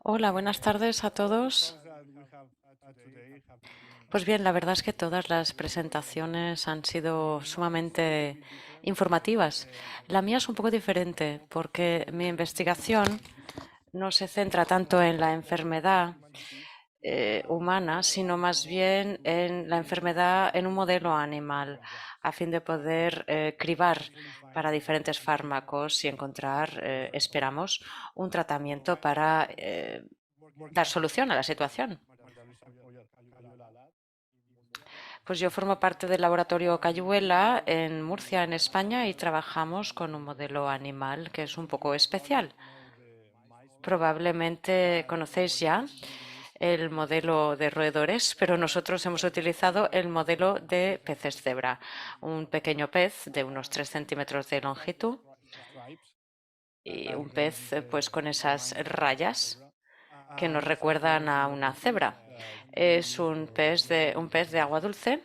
Hola, buenas tardes a todos. Pues bien, la verdad es que todas las presentaciones han sido sumamente informativas. La mía es un poco diferente porque mi investigación no se centra tanto en la enfermedad humana, sino más bien en la enfermedad en un modelo animal, a fin de poder cribar para diferentes fármacos y encontrar, esperamos, un tratamiento para dar solución a la situación. Pues yo formo parte del laboratorio Cayuela en Murcia, en España, y trabajamos con un modelo animal que es un poco especial. Probablemente conocéis ya el modelo de roedores, pero nosotros hemos utilizado el modelo de peces cebra, un pequeño pez de unos 3 centímetros de longitud y un pez pues con esas rayas que nos recuerdan a una cebra. Es un pez de agua dulce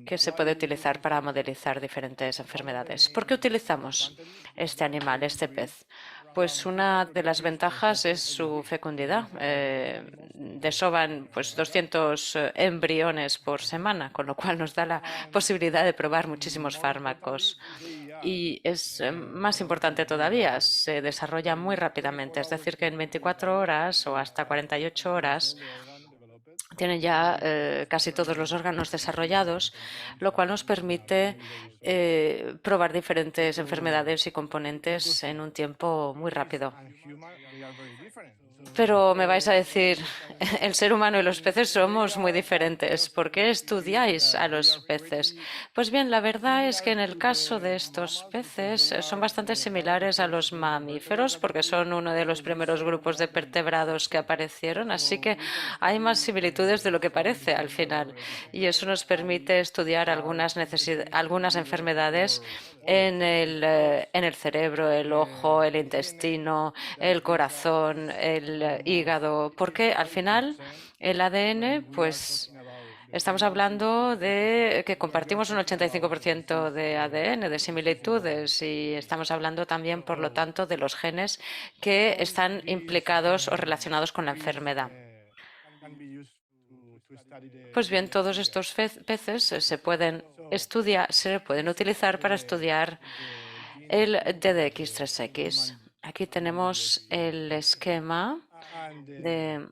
que se puede utilizar para modelizar diferentes enfermedades. ¿Por qué utilizamos este animal, este pez? Pues una de las ventajas es su fecundidad. Desovan pues 200 embriones por semana, con lo cual nos da la posibilidad de probar muchísimos fármacos. Y es más importante todavía, se desarrolla muy rápidamente, es decir, que en 24 horas o hasta 48 horas tienen ya casi todos los órganos desarrollados, lo cual nos permite probar diferentes enfermedades y componentes en un tiempo muy rápido. Pero me vais a decir, el ser humano y los peces somos muy diferentes. ¿Por qué estudiáis a los peces? Pues bien, la verdad es que en el caso de estos peces son bastante similares a los mamíferos porque son uno de los primeros grupos de vertebrados que aparecieron, así que hay más similitudes de lo que parece al final. Y eso nos permite estudiar algunas enfermedades en el cerebro, el ojo, el intestino, el corazón, el hígado, porque al final el ADN, pues estamos hablando de que compartimos un 85% de ADN, de similitudes, y estamos hablando también, por lo tanto, de los genes que están implicados o relacionados con la enfermedad. Pues bien, todos estos peces se pueden estudiar, se pueden utilizar para estudiar el DDX3X. Aquí tenemos el esquema del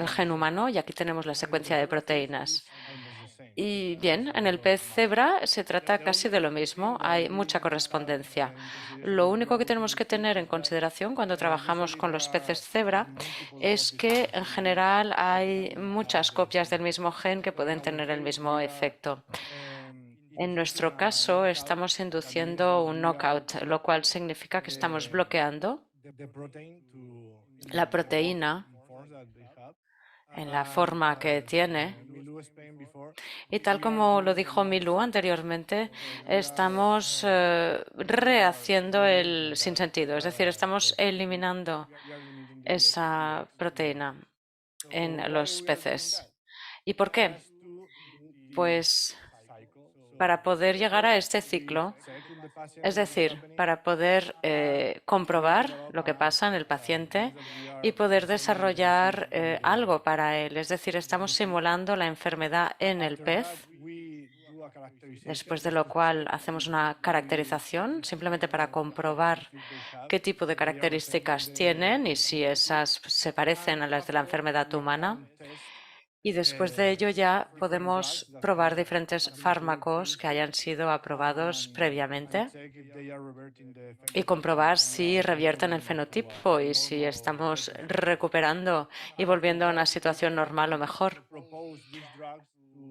gen humano y aquí tenemos la secuencia de proteínas. Y bien, en el pez cebra se trata casi de lo mismo, hay mucha correspondencia. Lo único que tenemos que tener en consideración cuando trabajamos con los peces cebra es que en general hay muchas copias del mismo gen que pueden tener el mismo efecto. En nuestro caso, estamos induciendo un knockout, lo cual significa que estamos bloqueando la proteína en la forma que tiene. Y tal como lo dijo Milú anteriormente, estamos rehaciendo el sinsentido, es decir, estamos eliminando esa proteína en los peces. ¿Y por qué? Pues para poder llegar a este ciclo, es decir, para poder comprobar lo que pasa en el paciente y poder desarrollar algo para él. Es decir, estamos simulando la enfermedad en el pez, después de lo cual hacemos una caracterización simplemente para comprobar qué tipo de características tienen y si esas se parecen a las de la enfermedad humana. Y después de ello ya podemos probar diferentes fármacos que hayan sido aprobados previamente y comprobar si revierten el fenotipo y si estamos recuperando y volviendo a una situación normal o mejor.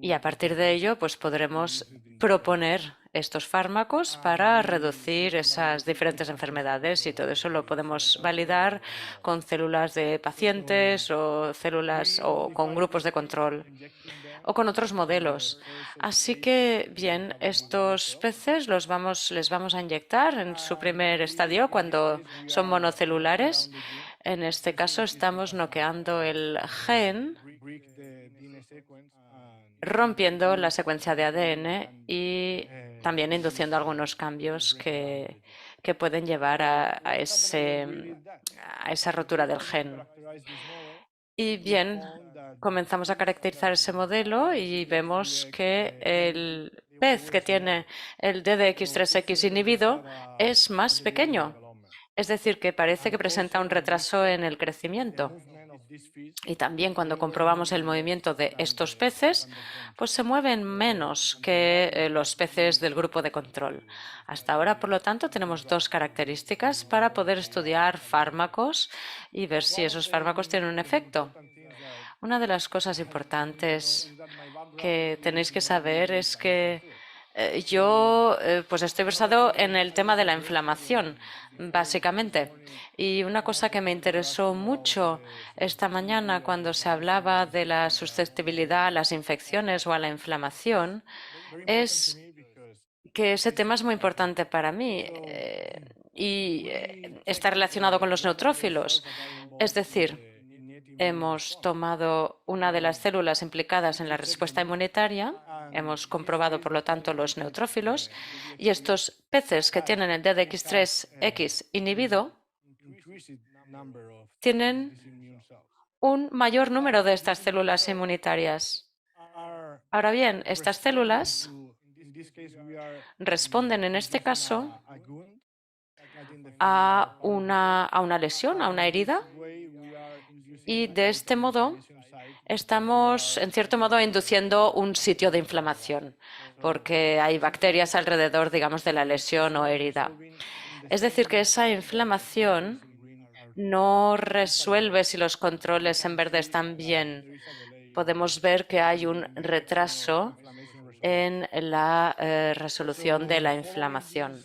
Y a partir de ello, pues podremos proponer estos fármacos para reducir esas diferentes enfermedades y todo eso lo podemos validar con células de pacientes o células o con grupos de control o con otros modelos. Así que, bien, estos peces les vamos a inyectar en su primer estadio cuando son monocelulares. En este caso estamos noqueando el gen, rompiendo la secuencia de ADN y también induciendo algunos cambios que pueden llevar a esa rotura del gen. Y bien, comenzamos a caracterizar ese modelo y vemos que el pez que tiene el DDX3X inhibido es más pequeño. Es decir, que parece que presenta un retraso en el crecimiento. Y también cuando comprobamos el movimiento de estos peces, pues se mueven menos que los peces del grupo de control. Hasta ahora, por lo tanto, tenemos dos características para poder estudiar fármacos y ver si esos fármacos tienen un efecto. Una de las cosas importantes que tenéis que saber es que yo pues estoy versado en el tema de la inflamación, básicamente. Y una cosa que me interesó mucho esta mañana cuando se hablaba de la susceptibilidad a las infecciones o a la inflamación es que ese tema es muy importante para mí y está relacionado con los neutrófilos. Es decir, hemos tomado una de las células implicadas en la respuesta inmunitaria, hemos comprobado, por lo tanto, los neutrófilos, y estos peces que tienen el DDX3X inhibido tienen un mayor número de estas células inmunitarias. Ahora bien, estas células responden en este caso a una lesión, a una herida, y de este modo estamos, en cierto modo, induciendo un sitio de inflamación, porque hay bacterias alrededor, digamos, de la lesión o herida. Es decir, que esa inflamación no resuelve si los controles en verde están bien. Podemos ver que hay un retraso en la resolución de la inflamación.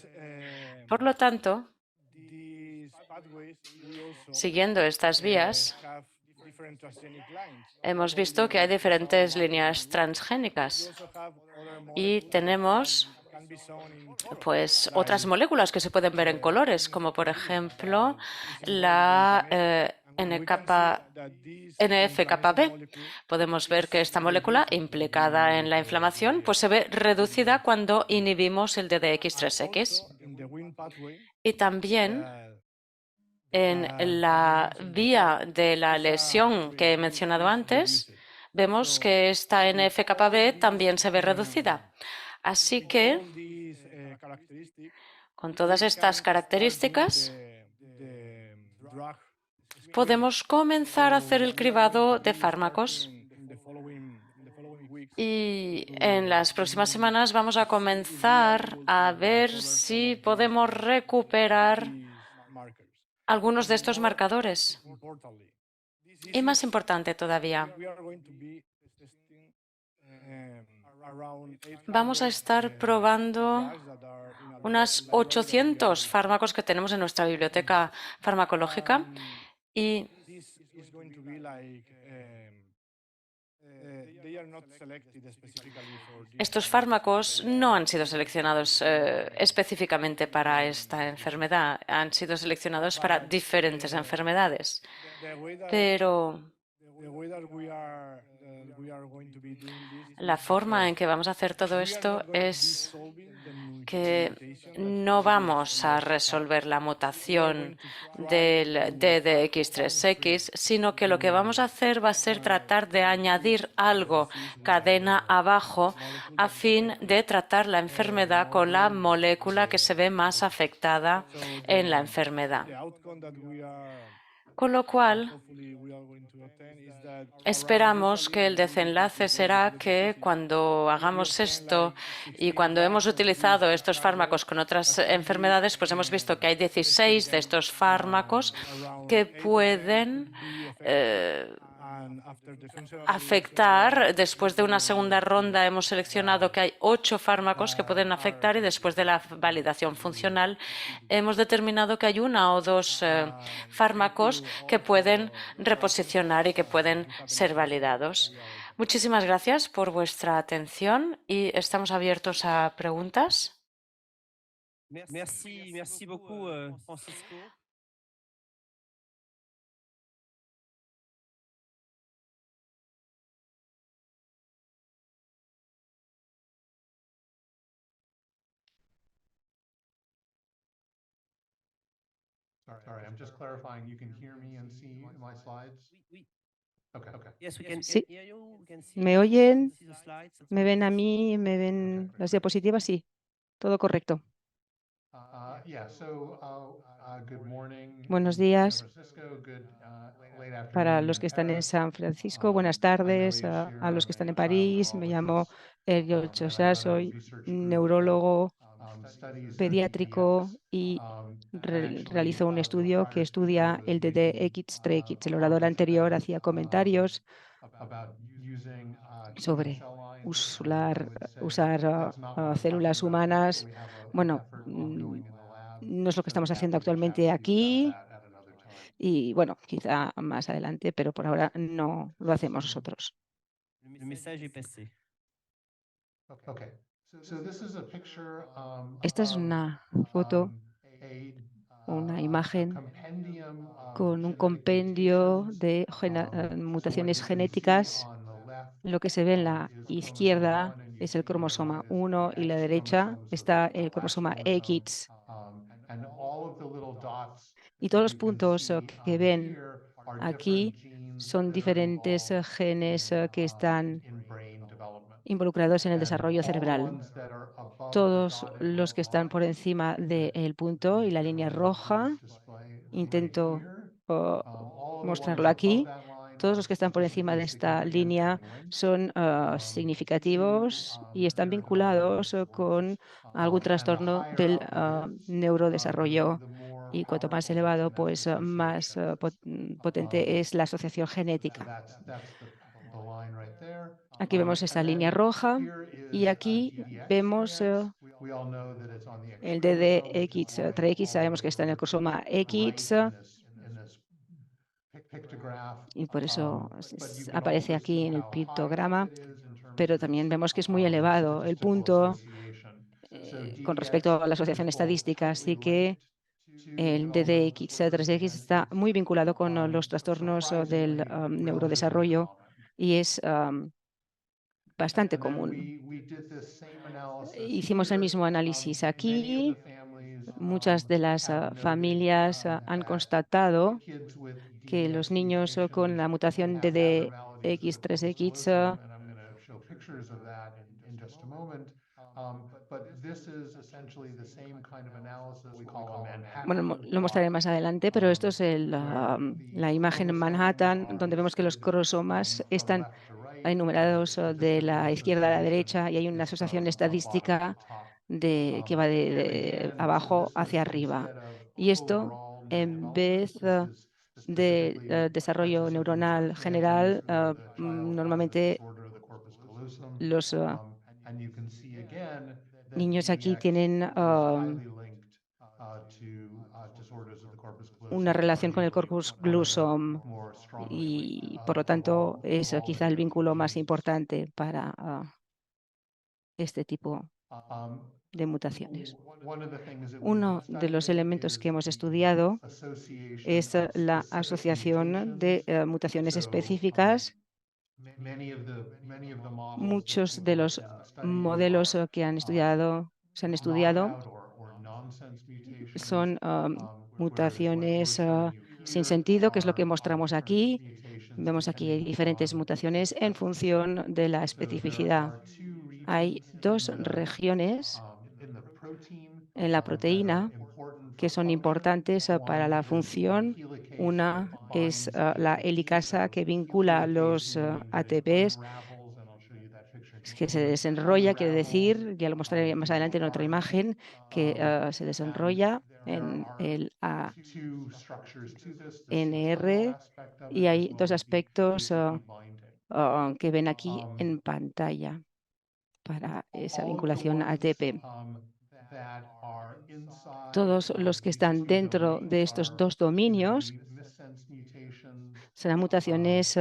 Por lo tanto, siguiendo estas vías, hemos visto que hay diferentes líneas transgénicas y tenemos pues otras moléculas que se pueden ver en colores, como por ejemplo la NF-κB. Podemos ver que esta molécula implicada en la inflamación pues se ve reducida cuando inhibimos el DDX3X. Y también en la vía de la lesión que he mencionado antes, vemos que esta NF-κB también se ve reducida. Así que, con todas estas características, podemos comenzar a hacer el cribado de fármacos. Y en las próximas semanas vamos a comenzar a ver si podemos recuperar algunos de estos marcadores. Y más importante todavía, vamos a estar probando unos 800 fármacos que tenemos en nuestra biblioteca farmacológica y estos fármacos no han sido seleccionados específicamente para esta enfermedad, han sido seleccionados para diferentes enfermedades. Pero la forma en que vamos a hacer todo esto es que no vamos a resolver la mutación del DDX3X, sino que lo que vamos a hacer va a ser tratar de añadir algo cadena abajo a fin de tratar la enfermedad con la molécula que se ve más afectada en la enfermedad. Con lo cual, esperamos que el desenlace será que cuando hagamos esto y cuando hemos utilizado estos fármacos con otras enfermedades, pues hemos visto que hay 16 de estos fármacos que pueden afectar. Después de una segunda ronda hemos seleccionado que hay 8 fármacos que pueden afectar y después de la validación funcional hemos determinado que hay 1 o 2 fármacos que pueden reposicionar y que pueden ser validados. Muchísimas gracias por vuestra atención y estamos abiertos a preguntas. Merci beaucoup, Francisco. Sorry, I'm just clarifying. You can hear me and see my slides? Okay. Sí, ¿me oyen? ¿Me ven a mí? ¿Me ven las diapositivas? Sí, todo correcto. Yeah, so good morning Buenos in San días Francisco. Good late para afternoon los in que están en Paris. San Francisco. Buenas tardes a los que están en París. Me llamo Eliot And I Chosa, run a soy research group that neurólogo studies pediátrico DDX. y And actually, realizo un estudio que prior speaker estudia was el making DDX-TREX. El orador anterior comments hacía comentarios about using human sobre cell lines, and I usar, would say usar that's not what I'm talking células about today, but humanas. we have an Bueno, effort ongoing in the lab, no es lo que so estamos we'd haciendo happy to chat actualmente with you about aquí that at another time. y bueno, quizá más adelante, pero por ahora no lo hacemos nosotros. Okay, so this is a picture Esta es of una foto, una a imagen compendium of con un genetic compendio mutations. de So what mutaciones you can see genéticas. on the left Lo que se ve en la is chromosome izquierda 1, and you es el see on the cromosoma right is 1 the y la X derecha chromosomes of está the el last cromosoma chromosome. X. And all of the little dots Y that todos los you can puntos see que ven here are different aquí genes son that are diferentes involved genes que están in brain development. involucrados en el And desarrollo all the cerebral. ones that are above the Todos dotted los little que están por lines encima del punto y la línea roja, display right intento here. All of the ones mostrarlo above aquí. that line Todos are los que están por encima statistically de esta significant línea and linked son to significativos y están vinculados neurodevelopmental con disorders. algún And the trastorno higher del up it is, neurodesarrollo. the more Y cuanto más powerful the elevado, genetic pues más association is. potente es la asociación So genética. that's the line right there. Aquí vemos esa And línea then roja here y is aquí DDX vemos strands. We all know that it's on the X el chromosome, which is why DDX-TRX. all of Sabemos the que está en el letters cromosoma are right X in this pictograph. y por eso But you can aparece also aquí see en el how high up pictograma, it is in terms pero of también its vemos que es muy elevado el statistical punto association. So con DDX respecto a la is asociación both estadística, tightly así que linked to el developmental disorders DDX-3X and está it's muy vinculado con los trastornos del surprisingly relatively neurodesarrollo common. y es bastante And then común. we did the same analysis Hicimos el here. mismo análisis Many of the aquí. families Muchas de las have noted familias han that constatado kids with que los DDX niños con mutations la mutación have abnormalities of the corpus DDX-3X callosum, and I'm going to show pictures of that in just a moment. But this is essentially the same kind of analysis we call a bueno, Manhattan lo mostraré plot, más adelante, pero esto es where la the imagen en chromosomes Manhattan, are donde vemos que los listed cromosomas from están left to right with a enumerados de statistical la izquierda a la association derecha y hay una that's asociación from bottom to estadística top. que va And de again, so abajo this hacia is arriba. instead of Y esto, overall en neurodevelopment, vez this is de specifically desarrollo participants or neuronal families general, where the child has a normalmente disorder of the corpus callosum. los And you can see again that niños aquí DDX tienen is highly linked to disorders of the corpus una callosum, relación con el arguably corpus one of the gluteum more strongly linked y, por lo tanto, es of all the quizá el vínculo más diseases. importante para este tipo Um, de mutaciones. One of the things that we've been Uno de los studying elementos que is hemos the estudiado association es of la specific asociación de mutations. mutaciones So específicas. many of the models that Muchos de people have los been studying modelos are que se han estudiado knockout or nonsense mutations. son Whereas what we're mutaciones showing you sin here sentido, que es lo que are mostramos different aquí. mutations Vemos aquí depending diferentes upon mutaciones en specificity. función de la So there especificidad. are two Hay regions dos regiones in the protein en la that are proteína important que for son function. importantes para One la is the función. helicase that Una es binds la ATP. helicasa So que vincula helicase los meaning that it ATPs, unravels, and I'll show you that picture in just que a se moment, desenrolla, quiere unravels decir, ya lo mostraré más adelante en otra RNA. imagen, que se And desenrolla there en are el two structures to this, the central ANR, aspect of y it, as hay well dos as the aspectos ATP binding. que ven aquí Um, en pantalla para esa all of the vinculación ones ATP. that are inside Todos los que these están two dentro de domains estos are dos going to dominios be missense mutations serán mutaciones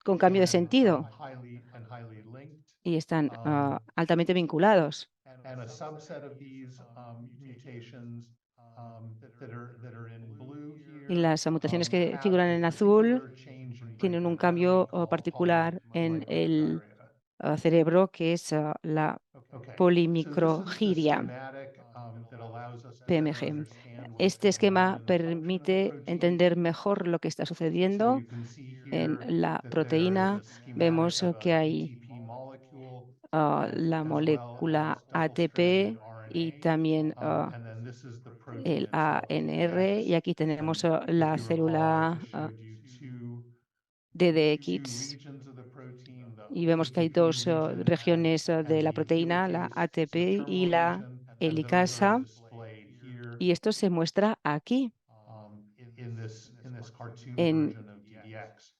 con cambio de and sentido highly linked. y están Um, altamente vinculados. and a subset of these mutations that are in blue Y here las mutaciones que have figuran a en azul particular change in brain tienen un anatomy cambio called particular en el microgyria. cerebro, que es la Okay, so this is a polimicrogiria. schematic PMG. Este esquema permite entender mejor lo que está sucediendo en la proteína. Vemos que hay la molécula ATP y también el ANR, y aquí tenemos la célula DDX, y vemos que hay dos regiones de la proteína, la ATP y la helicasa, y esto se muestra aquí en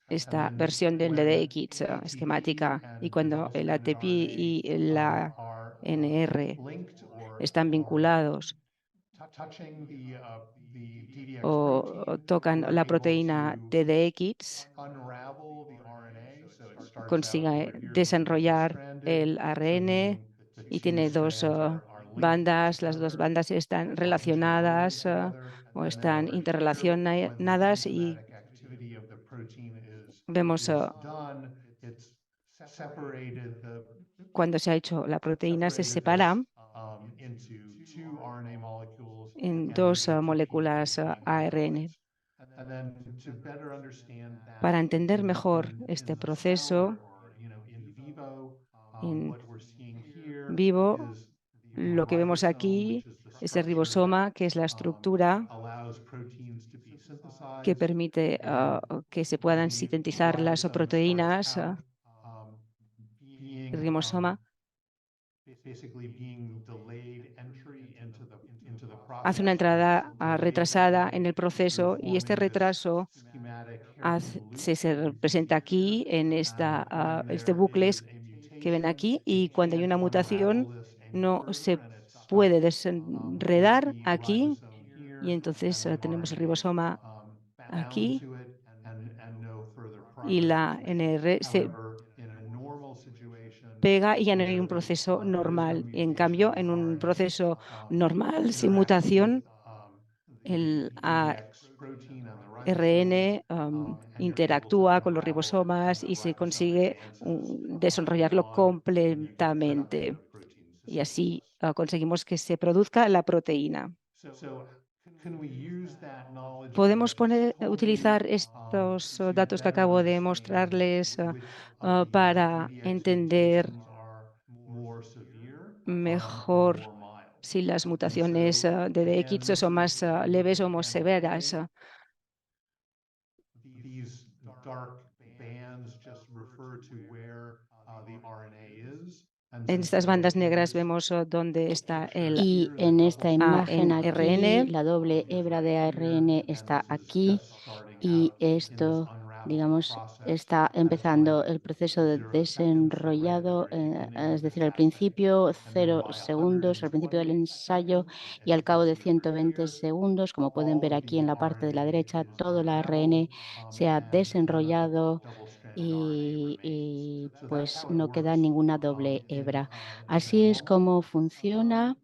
esta versión del DDX esquemática, y cuando el ATP y la NR están vinculados o tocan la proteína DDX, consigue desenrollar el ARN y tiene dos bandas. Las dos bandas están relacionadas o están interrelacionadas, y vemos cuando se ha hecho la proteína se separa en dos moléculas ARN. Para entender mejor este proceso en vivo, lo que vemos aquí es el ribosoma, que es la estructura que permite que se puedan sintetizar las proteínas. El ribosoma hace una entrada retrasada en el proceso, y este retraso se representa aquí en este bucle que ven aquí, y cuando hay una mutación no se puede desenredar aquí, y entonces tenemos el ribosoma aquí y la NR se pega y ya no hay un proceso normal. En cambio, en un proceso normal sin mutación, el ARN interactúa con los ribosomas y se consigue desarrollarlo completamente. Y así conseguimos que se produzca la proteína. Podemos utilizar estos datos que acabo de mostrarles para entender mejor si las mutaciones de DX son más leves o más severas. En estas bandas negras vemos dónde está el Y en esta imagen aquí, ARN. la doble hebra de ARN está aquí, y esto, digamos, está empezando el proceso de desenrollado, es decir, al principio 0 segundos, al principio del ensayo, y al cabo de 120 segundos, como pueden ver aquí en la parte de la derecha, todo el ARN se ha desenrollado, y pues no queda ninguna doble hebra. Así es como funciona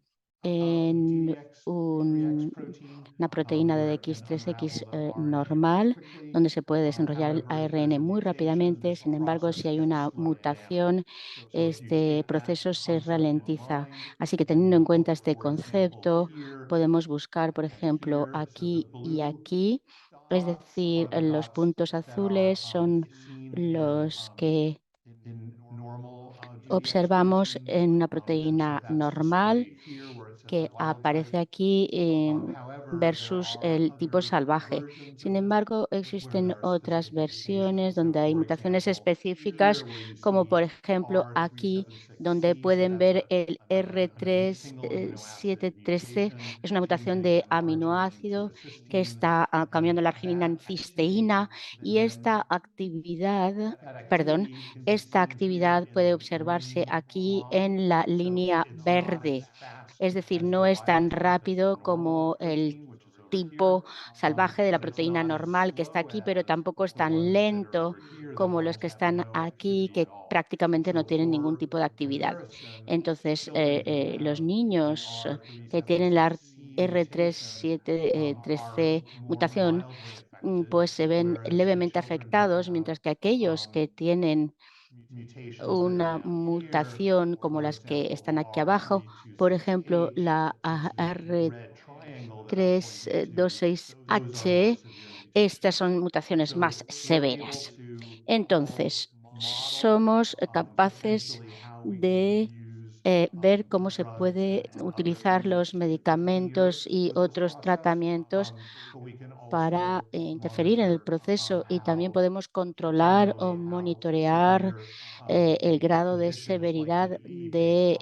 en una proteína de X3X normal, donde se puede desenrollar el ARN muy rápidamente. Sin embargo, si hay una mutación, este proceso se ralentiza. Así que, teniendo en cuenta este concepto, podemos buscar, por ejemplo, aquí y aquí. Es decir, los puntos azules son los que observamos en una proteína normal que aparece aquí versus el tipo salvaje. Sin embargo, existen otras versiones donde hay mutaciones específicas, como por ejemplo aquí, donde pueden ver el R373C. Es una mutación de aminoácido que está cambiando la arginina en cisteína, y esta actividad puede observarse aquí en la línea verde. Es decir, no es tan rápido como el tipo salvaje de la proteína normal que está aquí, pero tampoco es tan lento como los que están aquí, que prácticamente no tienen ningún tipo de actividad. Entonces, los niños que tienen la R373C mutación, pues se ven levemente afectados, mientras que aquellos que tienen una mutación como las que están aquí abajo, por ejemplo, la AR326H. Estas son mutaciones más severas. Entonces, somos capaces de ver cómo se puede utilizar los medicamentos y otros tratamientos para interferir en el proceso, y también podemos controlar o monitorear el grado de severidad de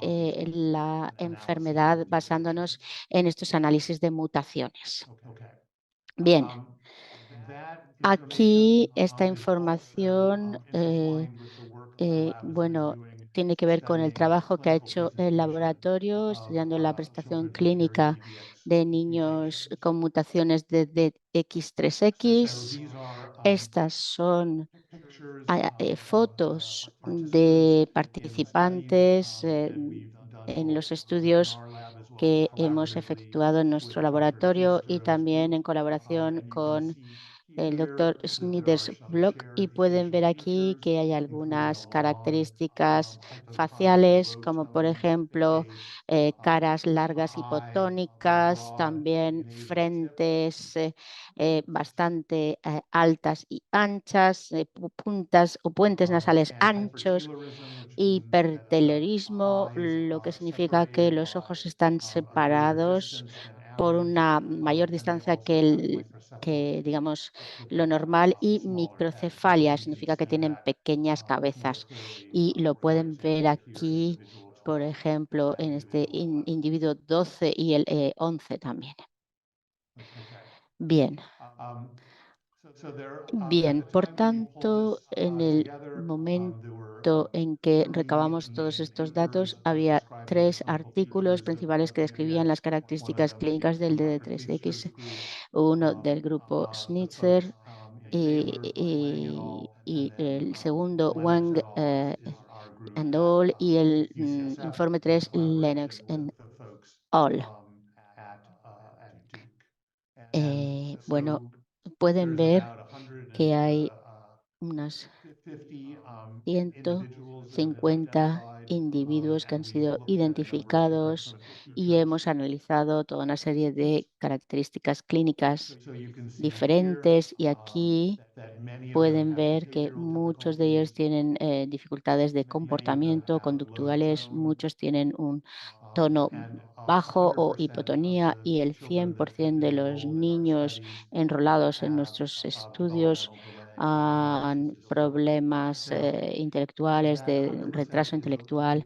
la enfermedad basándonos en estos análisis de mutaciones. Bien, aquí esta información, bueno, tiene que ver con el trabajo que ha hecho el laboratorio estudiando la prestación clínica de niños con mutaciones de DX3X. Estas son fotos de participantes en los estudios que hemos efectuado en nuestro laboratorio y también en colaboración con el doctor Snider's blog, y pueden ver aquí que hay algunas características faciales, como por ejemplo caras largas hipotónicas, también frentes bastante altas y anchas, puntas o puentes nasales anchos, hipertelorismo, lo que significa que los ojos están separados por una mayor distancia que digamos, lo normal, y microcefalia, significa que tienen pequeñas cabezas. Y lo pueden ver aquí, por ejemplo, en este individuo 12 y el 11 también. Bien. Bien, por tanto, en el momento en que recabamos todos estos datos, había tres artículos principales que describían las características clínicas del DD3X, uno del grupo Schnitzer y el segundo Wang and al, y el informe 3 Lennox and al. Bueno, pueden ver que hay unas 150 individuos que han sido identificados y hemos analizado toda una serie de características clínicas diferentes, y aquí pueden ver que muchos de ellos tienen dificultades de comportamiento conductuales, muchos tienen un tono bajo o hipotonía, y el 100% de los niños enrolados en nuestros estudios han problemas intelectuales, de retraso intelectual.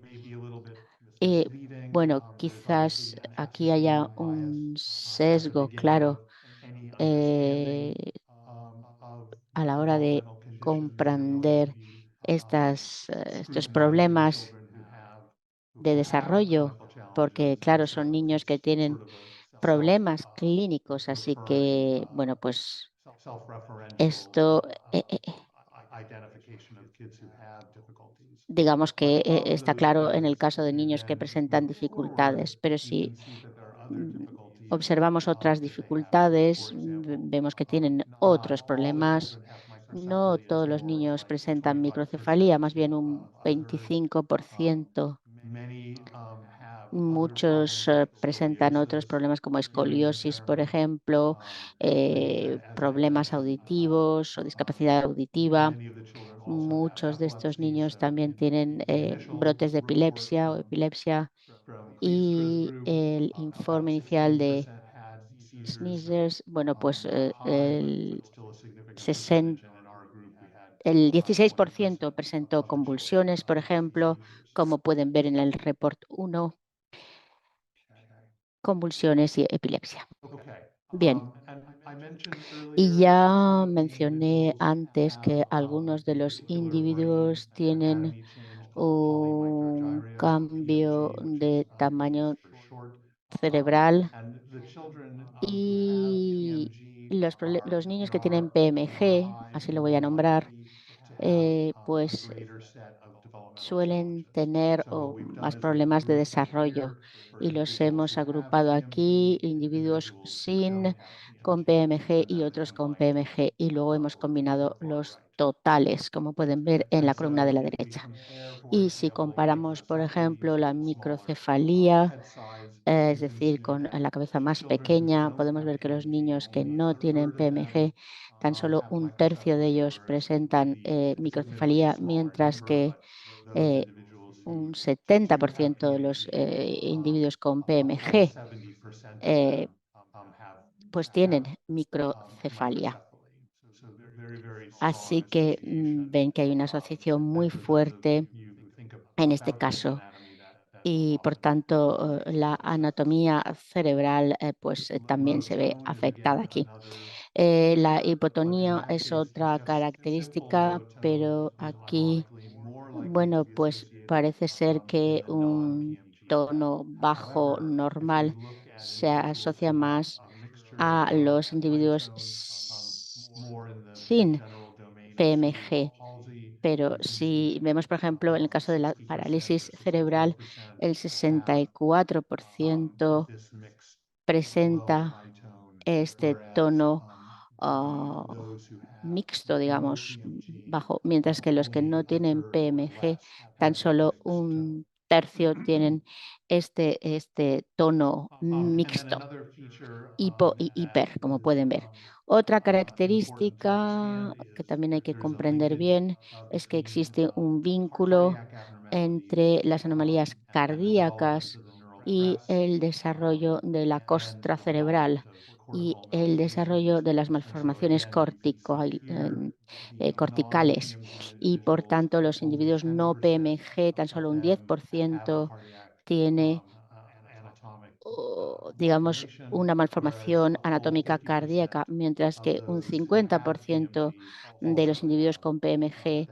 Eh, bueno, quizás aquí haya un sesgo, claro, eh, a la hora de comprender estos problemas de desarrollo, porque claro, son niños que tienen problemas clínicos, así que, bueno, pues esto, digamos que está claro en el caso de niños que presentan dificultades, pero si mm, observamos otras dificultades, vemos que tienen otros problemas. No todos los niños presentan microcefalia, más bien un 25%. Muchos presentan otros problemas como escoliosis, por ejemplo, problemas auditivos o discapacidad auditiva. Muchos de estos niños también tienen brotes de epilepsia o epilepsia, y el informe inicial de Sneezers, bueno, pues 60 el 16% presentó convulsiones, por ejemplo, como pueden ver en el report 1, convulsiones y epilepsia. Bien, y ya mencioné antes que algunos de los individuos tienen un cambio de tamaño cerebral, y los niños que tienen PMG, así lo voy a nombrar, pues suelen tener más problemas de desarrollo, y los hemos agrupado aquí, individuos sin con PMG y otros con PMG, y luego hemos combinado los totales, como pueden ver en la columna de la derecha. Y si comparamos, por ejemplo, la microcefalía, es decir, con la cabeza más pequeña, podemos ver que los niños que no tienen PMG, tan solo un tercio de ellos presentan microcefalía, mientras que eh, un 70% de los individuos con PMG eh, pues tienen microcefalia. Así que ven que hay una asociación muy fuerte en este caso y por tanto la anatomía cerebral pues también se ve afectada aquí. La hipotonía es otra característica, pero aquí, bueno, pues parece ser que un tono bajo normal se asocia más a los individuos sin PMG. Pero si vemos, por ejemplo, en el caso de la parálisis cerebral, el 64% presenta este tono ah, mixto, digamos, bajo, mientras que los que no tienen PMG, tan solo un tercio tienen este tono mixto, hipo y hiper, como pueden ver. Otra característica que también hay que comprender bien es que existe un vínculo entre las anomalías cardíacas y el desarrollo de la costra cerebral y el desarrollo de las malformaciones corticales. Y por tanto, los individuos no PMG, tan solo un 10% tiene digamos, una malformación anatómica cardíaca, mientras que un 50% de los individuos con PMG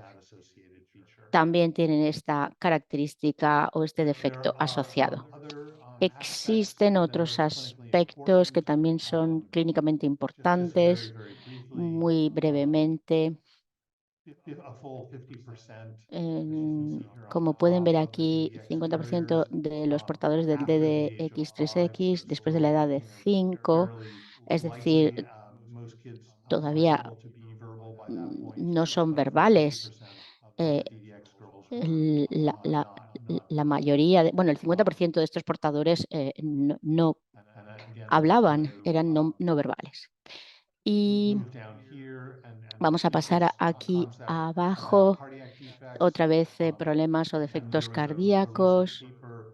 también tienen esta característica o este defecto asociado. Existen otros aspectos que también son clínicamente importantes. Muy brevemente, como pueden ver aquí, 50% de los portadores del DDX3X después de la edad de 5, es decir, todavía no son verbales. eh, la mayoría, bueno, el 50% de estos portadores no hablaban, eran no verbales. Y vamos a pasar aquí abajo, otra vez problemas o defectos cardíacos.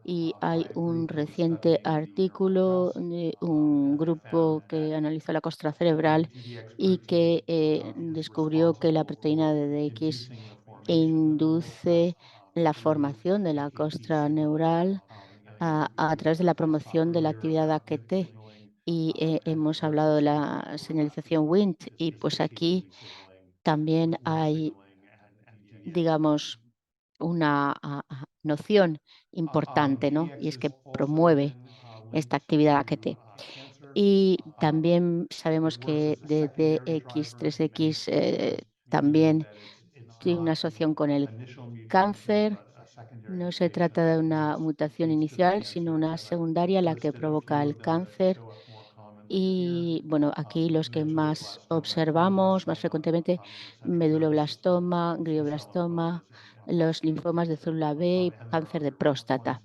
Y hay un reciente artículo de un grupo que analizó la costra cerebral y que descubrió que la proteína de DX induce la formación de la costra neural a través de la promoción de la actividad AQT. Y hemos hablado de la señalización WNT y pues aquí también hay, digamos, una noción importante, ¿no? Y es que promueve esta actividad AQT. Y también sabemos que DDX3X también tiene una asociación con el cáncer. No se trata de una mutación inicial, sino una secundaria la que provoca el cáncer. Y bueno, aquí los que más observamos más frecuentemente, meduloblastoma, glioblastoma, los linfomas de célula B y cáncer de próstata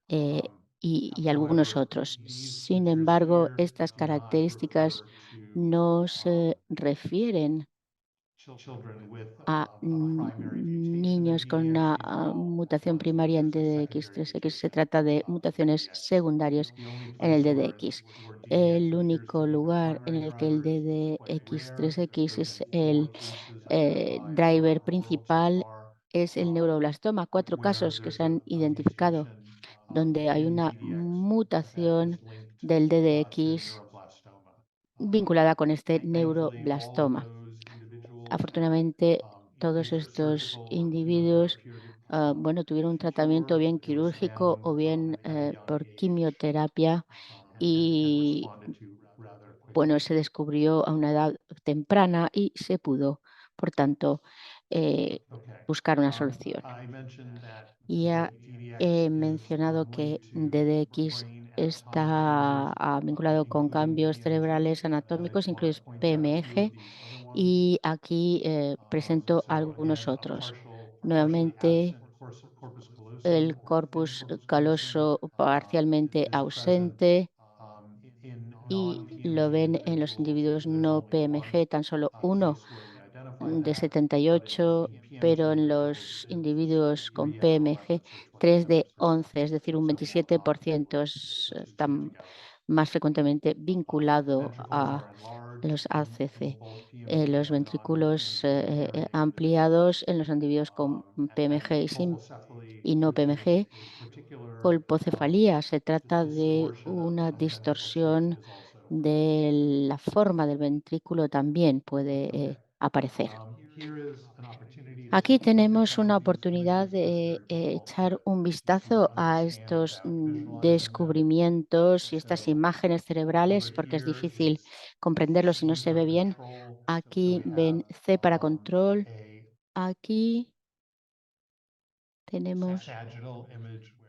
eh, y algunos otros. Sin embargo, estas características no se refieren a niños con una mutación primaria en DDX3X. Se trata de mutaciones secundarias en el DDX. El único lugar en el que el DDX3X es el driver principal es el neuroblastoma. 4 casos que se han identificado donde hay una mutación del DDX vinculada con este neuroblastoma. Afortunadamente, todos estos individuos, bueno, tuvieron un tratamiento bien quirúrgico o bien por quimioterapia y, bueno, se descubrió a una edad temprana y se pudo, por tanto, eh, buscar una solución. Ya he mencionado que DDX está vinculado con cambios cerebrales anatómicos, incluidos PMG, y aquí presento algunos otros. Nuevamente, el corpus caloso parcialmente ausente y lo ven en los individuos no PMG, tan solo uno de 78, pero en los individuos con PMG, 3 de 11, es decir, un 27% es más frecuentemente vinculado a los ACC. Los ventrículos ampliados en los individuos con PMG y no PMG. Colpocefalía, se trata de una distorsión de la forma del ventrículo, también puede aparecer. Aquí tenemos una oportunidad de echar un vistazo a estos descubrimientos y estas imágenes cerebrales, porque es difícil comprenderlo si no se ve bien. Aquí ven C para control. Aquí tenemos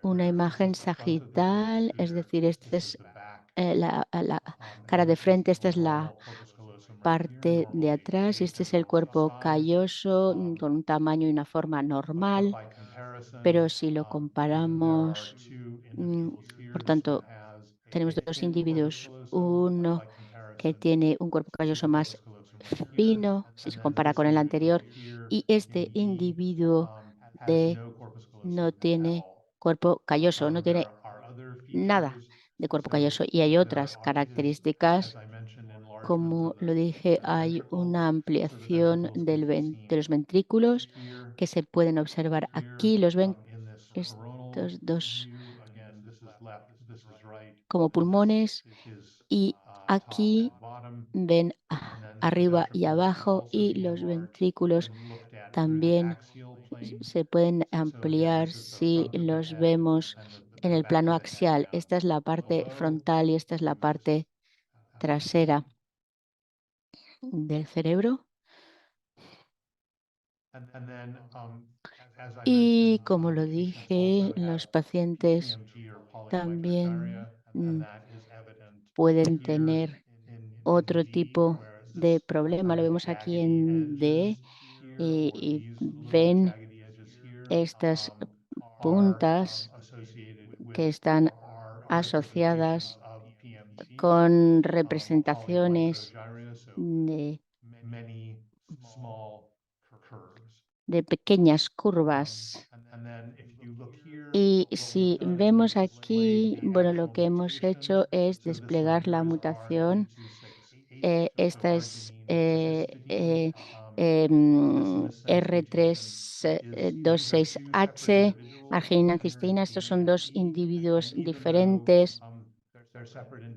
una imagen sagital, es decir, esta es la cara de frente, esta es la parte de atrás y este es el cuerpo calloso con un tamaño y una forma normal, pero si lo comparamos, mm, por tanto, tenemos dos individuos, uno que tiene un cuerpo calloso más fino, si se compara con el anterior, y este individuo de no tiene cuerpo calloso, no tiene nada de cuerpo calloso. Y hay otras características, como lo dije, hay una ampliación de los ventrículos que se pueden observar aquí. Los ven estos dos como pulmones y aquí ven arriba y abajo y los ventrículos también se pueden ampliar si los vemos en el plano axial. Esta es la parte frontal y esta es la parte trasera del cerebro. Y como lo dije, los pacientes también pueden tener otro tipo de problema. Lo vemos aquí en D y ven estas puntas que están asociadas con representaciones de, de pequeñas curvas. Y si vemos aquí, bueno, lo que hemos hecho es desplegar la mutación. Esta es R326H, arginina cisteína. Estos son dos individuos diferentes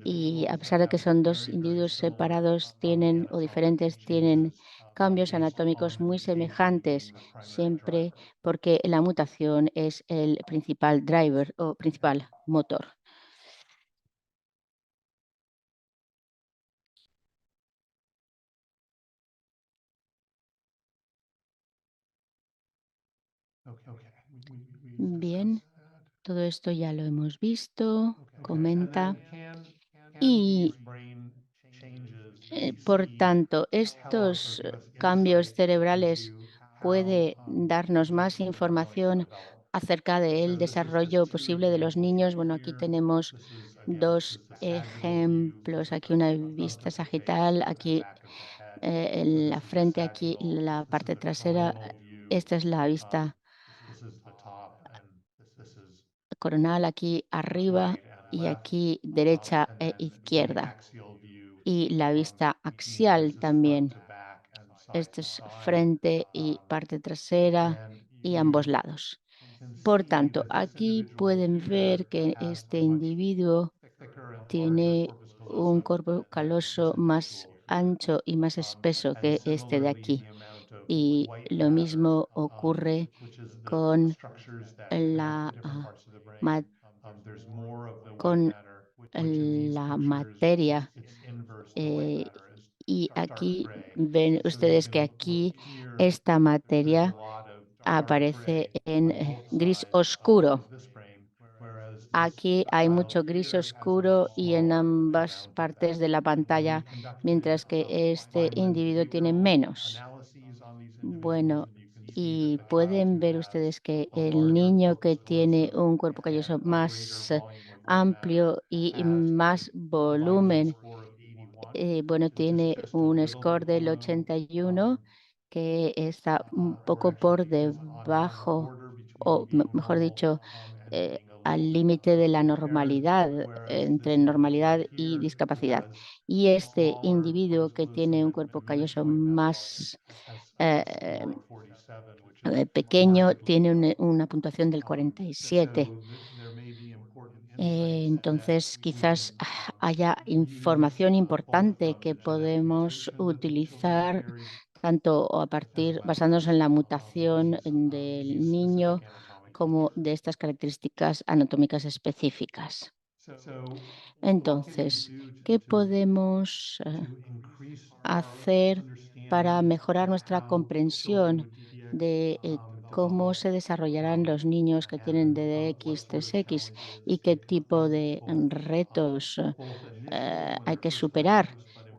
y a pesar de que son dos individuos separados, tienen o diferentes, tienen cambios anatómicos muy semejantes, siempre porque la mutación es el principal driver o principal motor. Bien, todo esto ya lo hemos visto, comenta. Y por tanto, estos cambios cerebrales puede darnos más información acerca del desarrollo posible de los niños. Bueno, aquí tenemos dos ejemplos. Aquí una vista sagital, aquí en la frente, aquí la parte trasera. Esta es la vista coronal, aquí arriba y aquí derecha e izquierda. Y la vista axial también. Esto es frente y parte trasera y ambos lados. Por tanto, aquí pueden ver que este individuo tiene un cuerpo caloso más ancho y más espeso que este de aquí. Y lo mismo ocurre con la, ma- con la materia. eh, y aquí ven ustedes que aquí esta materia aparece en gris oscuro. Aquí hay mucho gris oscuro y en ambas partes de la pantalla, mientras que este individuo tiene menos. Bueno, y pueden ver ustedes que el niño que tiene un cuerpo calloso más amplio y más volumen, bueno, tiene un score del 81 que está un poco por debajo, o mejor dicho, al límite de la normalidad, entre normalidad y discapacidad. Y este individuo que tiene un cuerpo calloso más eh, pequeño tiene una puntuación del 47. Entonces, quizás haya información importante que podemos utilizar tanto a partir, basándonos en la mutación del niño, como de estas características anatómicas específicas. Entonces, ¿qué podemos hacer para mejorar nuestra comprensión de cómo se desarrollarán los niños que tienen DDX3X y qué tipo de retos hay que superar?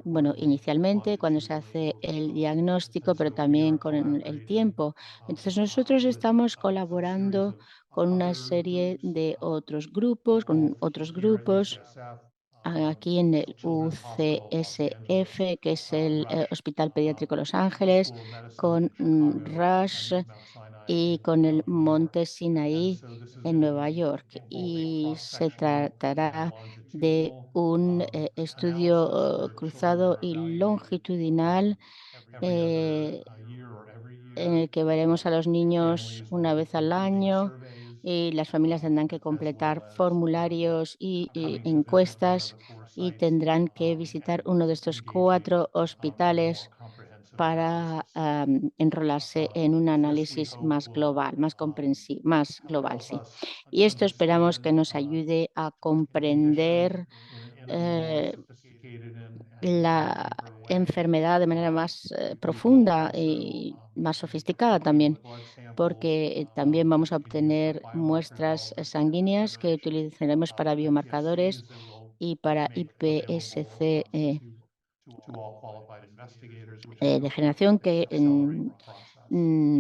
Bueno, inicialmente cuando se hace el diagnóstico, pero también con el tiempo. Entonces nosotros estamos colaborando con una serie de otros grupos, con otros grupos aquí en el UCSF, que es el Hospital Pediátrico Los Ángeles, con Rush y con el Monte Sinaí en Nueva York. Y se tratará de un estudio cruzado y longitudinal eh, en el que veremos a los niños una vez al año y las familias tendrán que completar formularios y encuestas y tendrán que visitar uno de estos 4 hospitales para enrolarse en un análisis más global, más global, sí. Y esto esperamos que nos ayude a comprender eh, la enfermedad de manera más profunda y más sofisticada también, porque también vamos a obtener muestras sanguíneas que utilizaremos para biomarcadores y para IPSC de generación que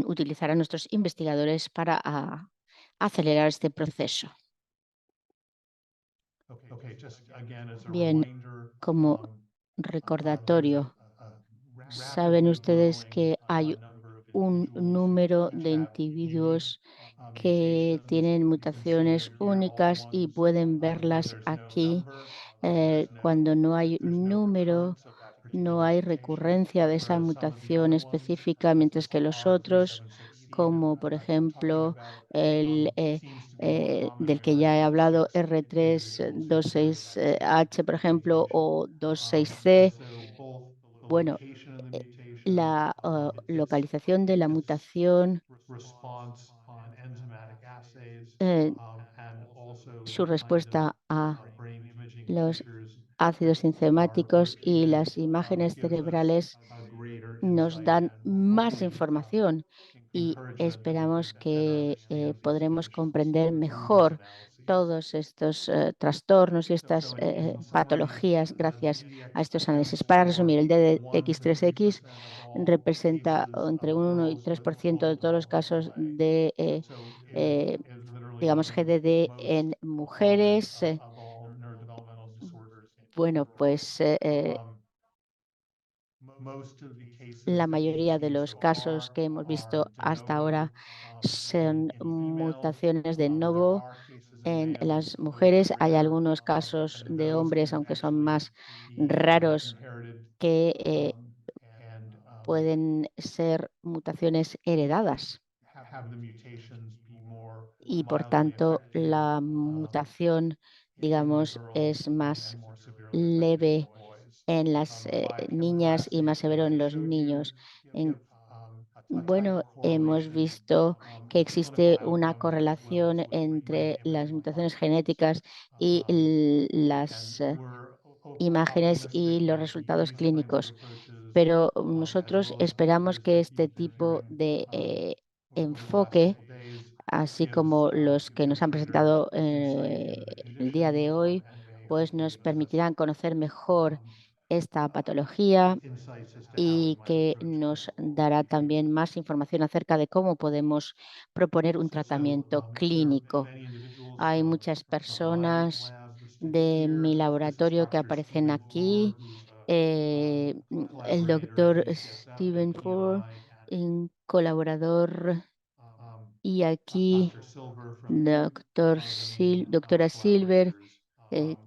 utilizarán nuestros investigadores para acelerar este proceso. Bien, como recordatorio, saben ustedes que hay un número de individuos que tienen mutaciones únicas y pueden verlas aquí. Cuando no hay número, no hay recurrencia de esa mutación específica, mientras que los otros, como por ejemplo el del que ya he hablado, R326H, por ejemplo, o 26C, bueno, eh, la localización de la mutación, eh, su respuesta a los ácidos enzimáticos y las imágenes cerebrales nos dan más información y esperamos que podremos comprender mejor todos estos trastornos y estas patologías gracias a estos análisis. Para resumir, el DDX3X representa entre un 1 y 3% de todos los casos de, eh, digamos, GDD en mujeres. Bueno, pues la mayoría de los casos que hemos visto hasta ahora son mutaciones de novo en las mujeres. Hay algunos casos de hombres, aunque son más raros, que pueden ser mutaciones heredadas y por tanto la mutación, digamos, es más leve en las niñas y más severo en los niños. En Bueno, hemos visto que existe una correlación entre las mutaciones genéticas y las imágenes y los resultados clínicos, pero nosotros esperamos que este tipo de enfoque así como los que nos han presentado el día de hoy, pues nos permitirán conocer mejor esta patología y que nos dará también más información acerca de cómo podemos proponer un tratamiento clínico. Hay muchas personas de mi laboratorio que aparecen aquí. El doctor Stephen Ford, un colaborador, y aquí doctora Silver,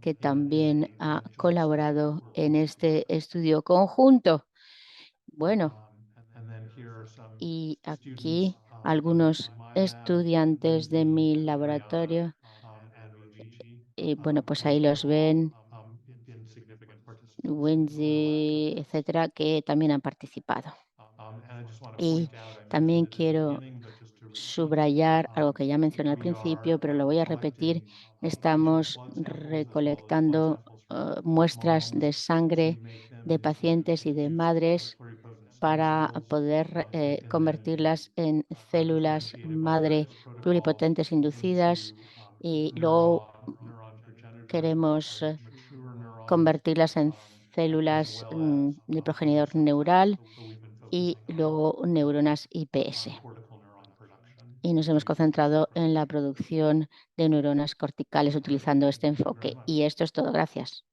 que también ha colaborado en este estudio conjunto. Bueno, y aquí algunos estudiantes de mi laboratorio, y bueno, pues ahí los ven, Wendy, etcétera, que también han participado. Y también quiero subrayar algo que ya mencioné al principio, pero lo voy a repetir. Estamos recolectando muestras de sangre de pacientes y de madres para poder convertirlas en células madre pluripotentes inducidas, y luego queremos convertirlas en células de progenitor neural y luego neuronas IPS. Y nos hemos concentrado en la producción de neuronas corticales utilizando este enfoque. Y esto es todo. Gracias.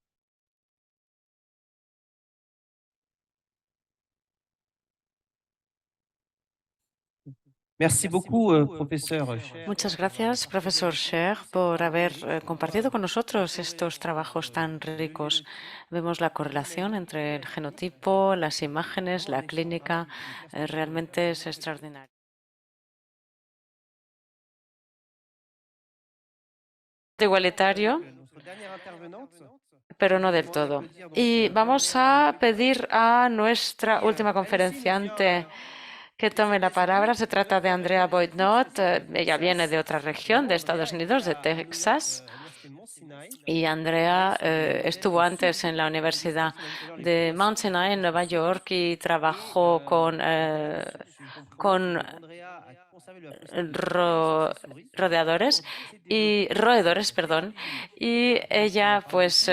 Merci beaucoup, professeur Scher. Muchas gracias, profesor Scher, por haber compartido con nosotros estos trabajos tan ricos. Vemos la correlación entre el genotipo, las imágenes, la clínica. Realmente es extraordinario. Igualitario, Notre dernière intervenante, pero no del todo. Y vamos a pedir a nuestra última conferenciante que tome la palabra. Se trata de Andrea Boyd-Nott. Ella viene de otra región de Estados Unidos, de Texas. l'université Mont Sinai. Y Andrea estuvo antes en la Universidad de Mount Sinai en Nueva York y trabajó con Andrea a conservé la possibilité rodeadores y roedores, perdón, y ella pues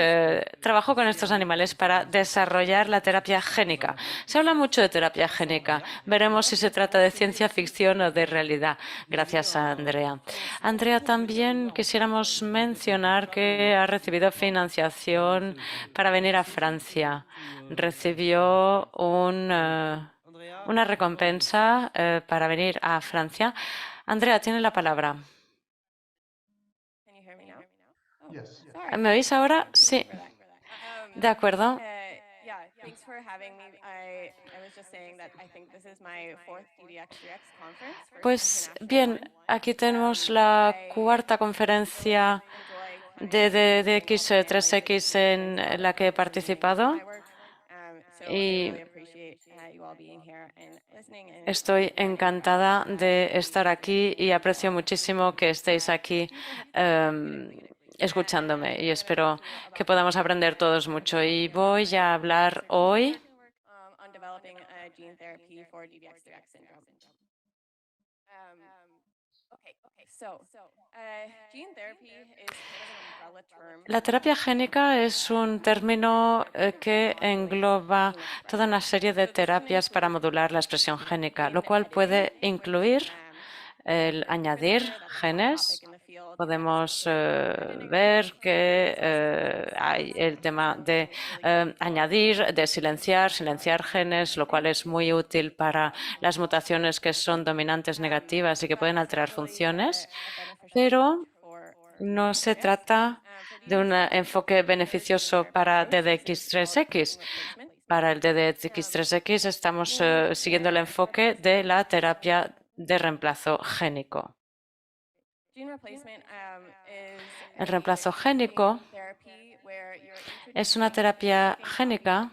trabajó con estos animales para desarrollar la terapia génica. Se habla mucho de terapia génica. Veremos si se trata de ciencia ficción o de realidad. Gracias a Andrea. Andrea, también quisiéramos mencionar que ha recibido financiación para venir a Francia. Recibió una recompensa para venir a Francia. Andrea, tiene la palabra. ¿Me oís ahora? Sí. De acuerdo. Pues bien, aquí tenemos la cuarta conferencia de DDX3X en la que he participado. Y estoy encantada de estar aquí y aprecio muchísimo que estéis aquí escuchándome, y espero que podamos aprender todos mucho. Y voy a hablar hoy La terapia génica es un término que engloba toda una serie de terapias para modular la expresión génica, lo cual puede incluir el añadir genes. Podemos ver que hay el tema de añadir, de silenciar genes, lo cual es muy útil para las mutaciones que son dominantes negativas y que pueden alterar funciones, pero no se trata de un enfoque beneficioso para DDX3X. Para el DDX3X estamos siguiendo el enfoque de la terapia de reemplazo génico. El reemplazo génico es una terapia génica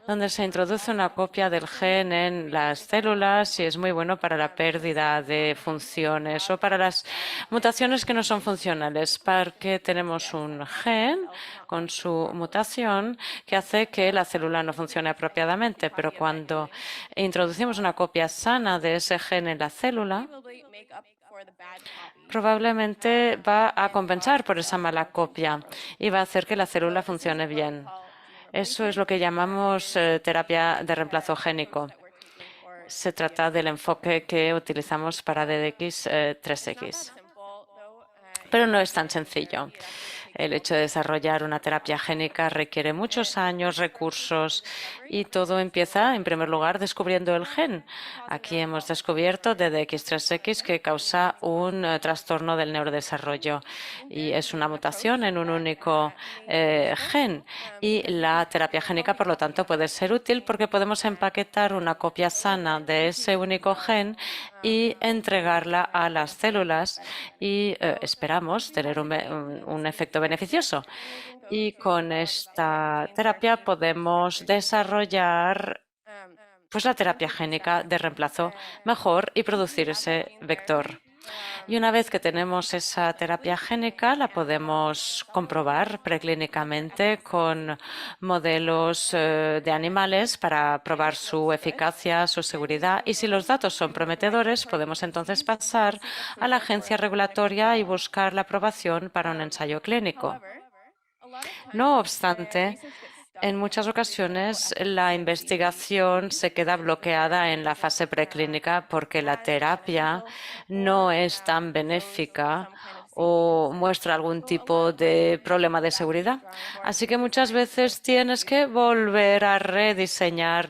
donde se introduce una copia del gen en las células y es muy bueno para la pérdida de funciones o para las mutaciones que no son funcionales, porque tenemos un gen con su mutación que hace que la célula no funcione apropiadamente, pero cuando introducimos una copia sana de ese gen en la célula, probablemente va a compensar por esa mala copia y va a hacer que la célula funcione bien. Eso es lo que llamamos terapia de reemplazo génico. Se trata del enfoque que utilizamos para DDX3X. Pero no es tan sencillo. El hecho de desarrollar una terapia génica requiere muchos años, recursos y todo empieza, en primer lugar, descubriendo el gen. Aquí hemos descubierto DDX3X que causa un trastorno del neurodesarrollo y es una mutación en un único gen. Y la terapia génica, por lo tanto, puede ser útil porque podemos empaquetar una copia sana de ese único gen y entregarla a las células y esperamos tener un efecto beneficioso. Y con esta terapia podemos desarrollar pues, la terapia génica de reemplazo mejor y producir ese vector. Y una vez que tenemos esa terapia génica, la podemos comprobar preclínicamente con modelos de animales para probar su eficacia, su seguridad. Y si los datos son prometedores, podemos entonces pasar a la agencia regulatoria y buscar la aprobación para un ensayo clínico. No obstante, en muchas ocasiones la investigación se queda bloqueada en la fase preclínica porque la terapia no es tan benéfica o muestra algún tipo de problema de seguridad. Así que muchas veces tienes que volver a rediseñar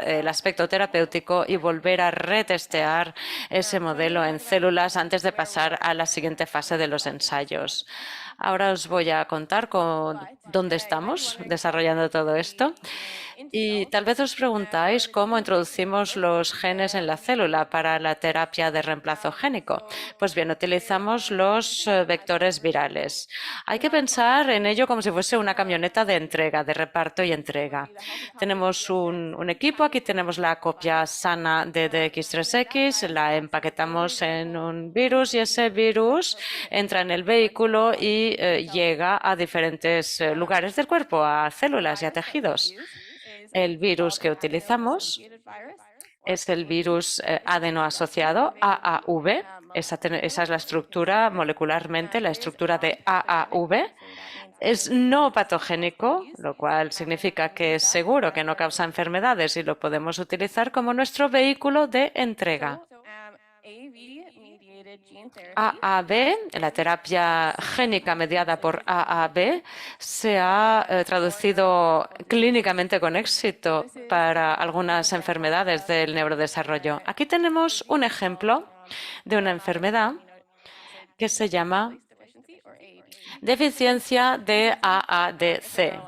el aspecto terapéutico y volver a retestear ese modelo en células antes de pasar a la siguiente fase de los ensayos. Ahora os voy a contar dónde estamos desarrollando todo esto. Y tal vez os preguntáis cómo introducimos los genes en la célula para la terapia de reemplazo génico. Pues bien, utilizamos los vectores virales. Hay que pensar en ello como si fuese una camioneta de entrega, de reparto y entrega. Tenemos un equipo, aquí tenemos la copia sana de DX3X, la empaquetamos en un virus y ese virus entra en el vehículo y llega a diferentes lugares del cuerpo, a células y a tejidos. El virus que utilizamos es el virus adenoasociado, AAV. Esa es la estructura molecularmente, la estructura de AAV. Es no patogénico, lo cual significa que es seguro, que no causa enfermedades y lo podemos utilizar como nuestro vehículo de entrega. AAV, la terapia génica mediada por AAV, se ha traducido clínicamente con éxito para algunas enfermedades del neurodesarrollo. Aquí tenemos un ejemplo de una enfermedad que se llama deficiencia de AADC.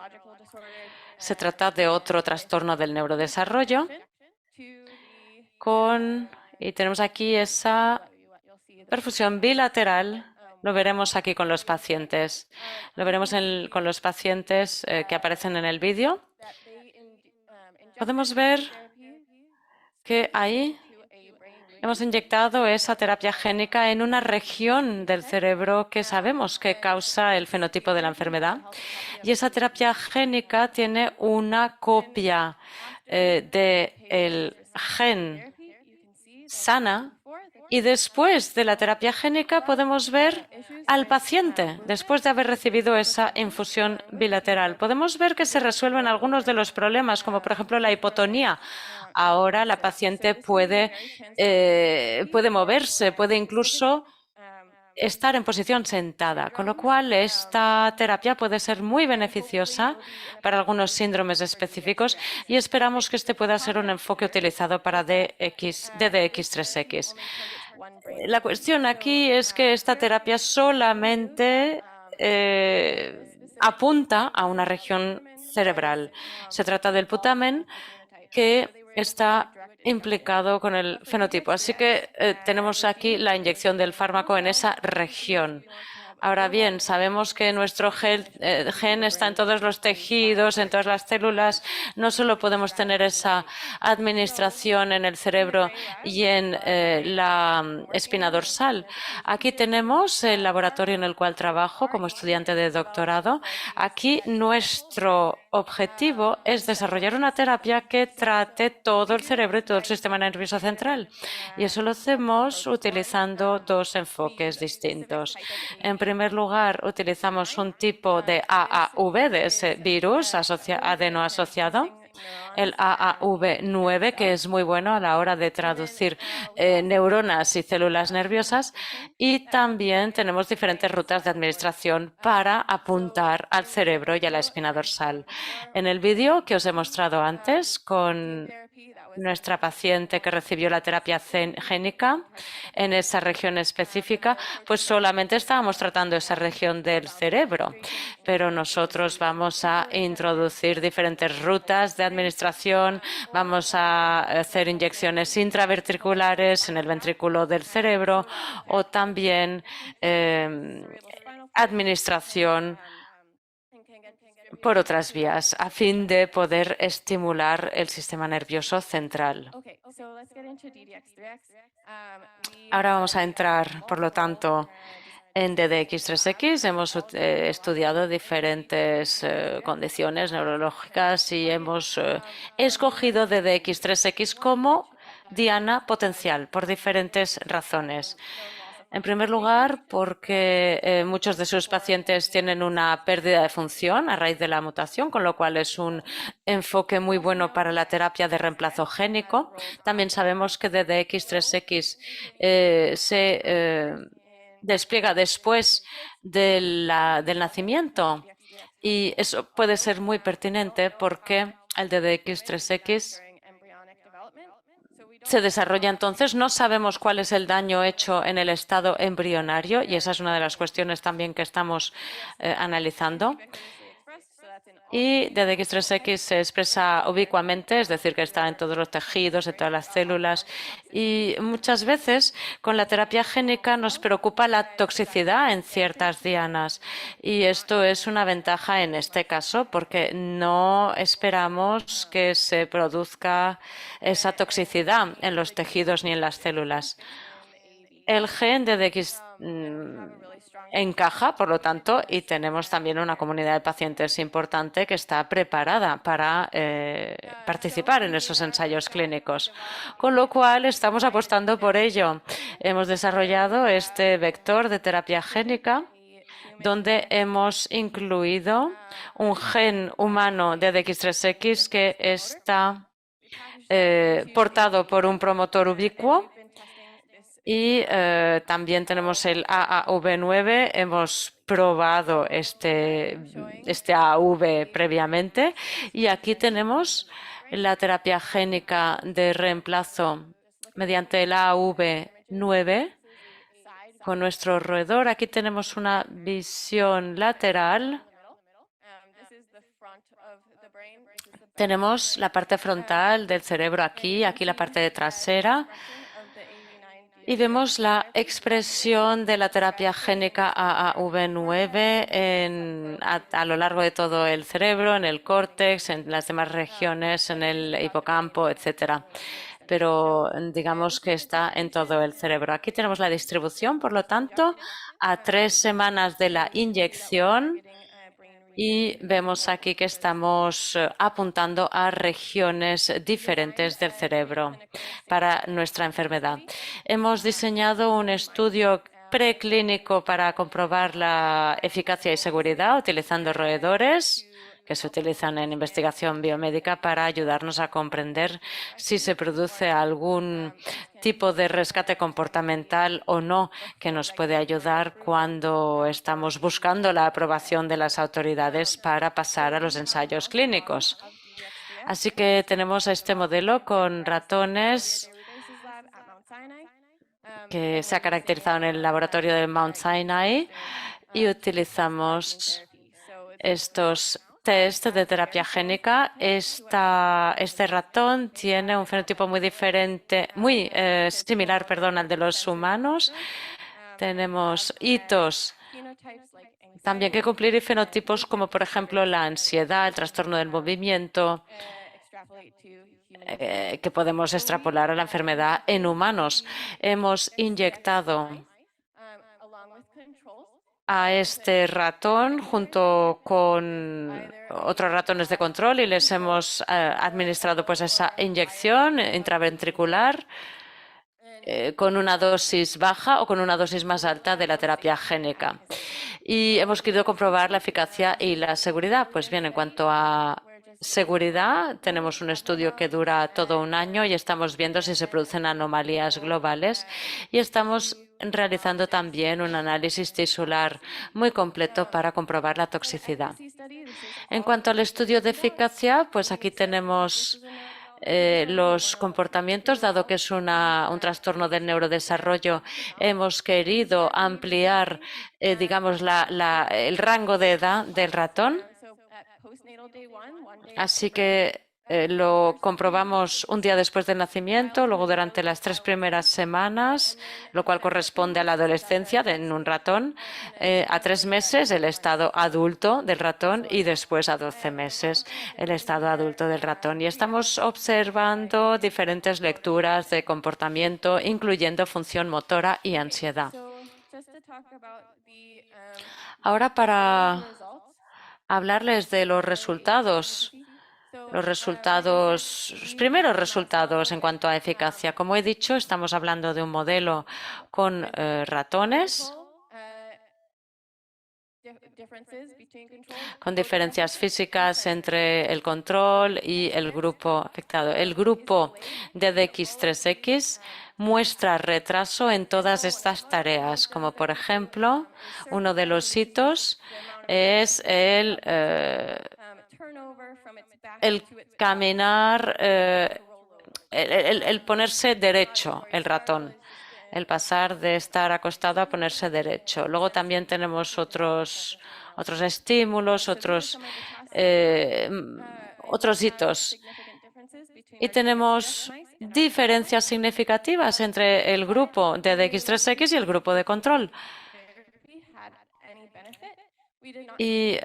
Se trata de otro trastorno del neurodesarrollo y tenemos aquí esa perfusión bilateral. Lo veremos aquí con los pacientes. Lo veremos con los pacientes que aparecen en el vídeo. Podemos ver que ahí hemos inyectado esa terapia génica en una región del cerebro que sabemos que causa el fenotipo de la enfermedad. Y esa terapia génica tiene una copia del gen sana. Y después de la terapia génica podemos ver al paciente, después de haber recibido esa infusión bilateral. Podemos ver que se resuelven algunos de los problemas, como por ejemplo la hipotonía. Ahora la paciente puede moverse, puede incluso estar en posición sentada, con lo cual esta terapia puede ser muy beneficiosa para algunos síndromes específicos y esperamos que este pueda ser un enfoque utilizado para DDX3X. La cuestión aquí es que esta terapia solamente apunta a una región cerebral. Se trata del putamen que está implicado con el fenotipo. Así que tenemos aquí la inyección del fármaco en esa región. Ahora bien, sabemos que nuestro gen está en todos los tejidos, en todas las células. No solo podemos tener esa administración en el cerebro y en la espina dorsal. Aquí tenemos el laboratorio en el cual trabajo como estudiante de doctorado. Aquí nuestro objetivo es desarrollar una terapia que trate todo el cerebro y todo el sistema nervioso central. Y eso lo hacemos utilizando dos enfoques distintos. En primer lugar, utilizamos un tipo de AAV de ese virus adeno asociado, el AAV9, que es muy bueno a la hora de traducir neuronas y células nerviosas, y también tenemos diferentes rutas de administración para apuntar al cerebro y a la espina dorsal. En el vídeo que os he mostrado antes con nuestra paciente que recibió la terapia génica en esa región específica, pues solamente estábamos tratando esa región del cerebro, pero nosotros vamos a introducir diferentes rutas de administración, vamos a hacer inyecciones intraventriculares en el ventrículo del cerebro o también administración por otras vías a fin de poder estimular el sistema nervioso central. Ahora vamos a entrar, por lo tanto, en DDX3X. Hemos estudiado diferentes condiciones neurológicas y hemos escogido DDX3X como diana potencial por diferentes razones. En primer lugar, porque muchos de sus pacientes tienen una pérdida de función a raíz de la mutación, con lo cual es un enfoque muy bueno para la terapia de reemplazo génico. También sabemos que DDX3X se despliega después del nacimiento y eso puede ser muy pertinente porque el DDX3X se desarrolla entonces. No sabemos cuál es el daño hecho en el estado embrionario y esa es una de las cuestiones también que estamos analizando. Y DDX3X se expresa ubicuamente, es decir, que está en todos los tejidos, en todas las células. Y muchas veces con la terapia génica nos preocupa la toxicidad en ciertas dianas. Y esto es una ventaja en este caso porque no esperamos que se produzca esa toxicidad en los tejidos ni en las células. El gen DDX encaja, por lo tanto, y tenemos también una comunidad de pacientes importante que está preparada para participar en esos ensayos clínicos, con lo cual estamos apostando por ello. Hemos desarrollado este vector de terapia génica donde hemos incluido un gen humano de DX3X que está portado por un promotor ubicuo. Y también tenemos el AAV9. Hemos probado este AAV previamente. Y aquí tenemos la terapia génica de reemplazo mediante el AAV9 con nuestro roedor. Aquí tenemos una visión lateral. Tenemos la parte frontal del cerebro aquí la parte trasera. Y vemos la expresión de la terapia génica AAV9 a lo largo de todo el cerebro, en el córtex, en las demás regiones, en el hipocampo, etcétera. Pero digamos que está en todo el cerebro. Aquí tenemos la distribución, por lo tanto, a 3 semanas de la inyección. Y vemos aquí que estamos apuntando a regiones diferentes del cerebro para nuestra enfermedad. Hemos diseñado un estudio preclínico para comprobar la eficacia y seguridad utilizando roedores que se utilizan en investigación biomédica para ayudarnos a comprender si se produce algún tipo de rescate comportamental o no que nos puede ayudar cuando estamos buscando la aprobación de las autoridades para pasar a los ensayos clínicos. Así que tenemos este modelo con ratones que se ha caracterizado en el laboratorio de Mount Sinai y utilizamos estos test de terapia génica. Este ratón tiene un fenotipo muy diferente, muy similar, al de los humanos. Tenemos hitos También que cumplir fenotipos como, por ejemplo, la ansiedad, el trastorno del movimiento, que podemos extrapolar a la enfermedad en humanos. Hemos inyectado a este ratón junto con otros ratones de control y les hemos administrado pues esa inyección intraventricular con una dosis baja o con una dosis más alta de la terapia génica. Y hemos querido comprobar la eficacia y la seguridad. Pues bien, en cuanto a seguridad, tenemos un estudio que dura todo un año y estamos viendo si se producen anomalías globales y estamos realizando también un análisis tisular muy completo para comprobar la toxicidad. En cuanto al estudio de eficacia, pues aquí tenemos los comportamientos, dado que es un trastorno del neurodesarrollo, hemos querido ampliar, digamos, el rango de edad del ratón. Así que lo comprobamos un día después del nacimiento, luego durante las 3 primeras semanas, lo cual corresponde a la adolescencia en un ratón, a 3 meses el estado adulto del ratón y después a 12 meses el estado adulto del ratón. Y estamos observando diferentes lecturas de comportamiento, incluyendo función motora y ansiedad. Ahora, para hablarles de los resultados, los primeros resultados en cuanto a eficacia. Como he dicho, estamos hablando de un modelo con ratones, con diferencias físicas entre el control y el grupo afectado. El grupo DDX3X muestra retraso en todas estas tareas, como por ejemplo, uno de los hitos es el caminar, el ponerse derecho, el ratón, el pasar de estar acostado a ponerse derecho. Luego también tenemos otros estímulos, otros hitos. Y tenemos diferencias significativas entre el grupo de DX3X y el grupo de control. Y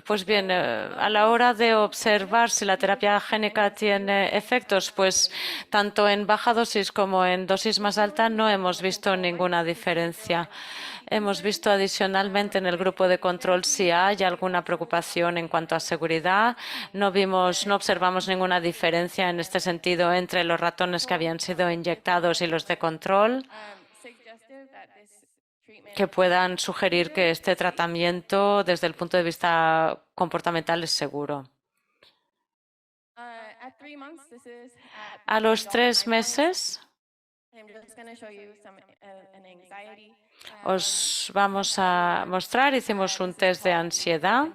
pues bien, a la hora de observar si la terapia génica tiene efectos, pues tanto en baja dosis como en dosis más alta no hemos visto ninguna diferencia. Hemos visto adicionalmente en el grupo de control si hay alguna preocupación en cuanto a seguridad. No observamos ninguna diferencia en este sentido entre los ratones que habían sido inyectados y los de control, que puedan sugerir que este tratamiento desde el punto de vista comportamental es seguro. A los 3 meses os vamos a mostrar, hicimos un test de ansiedad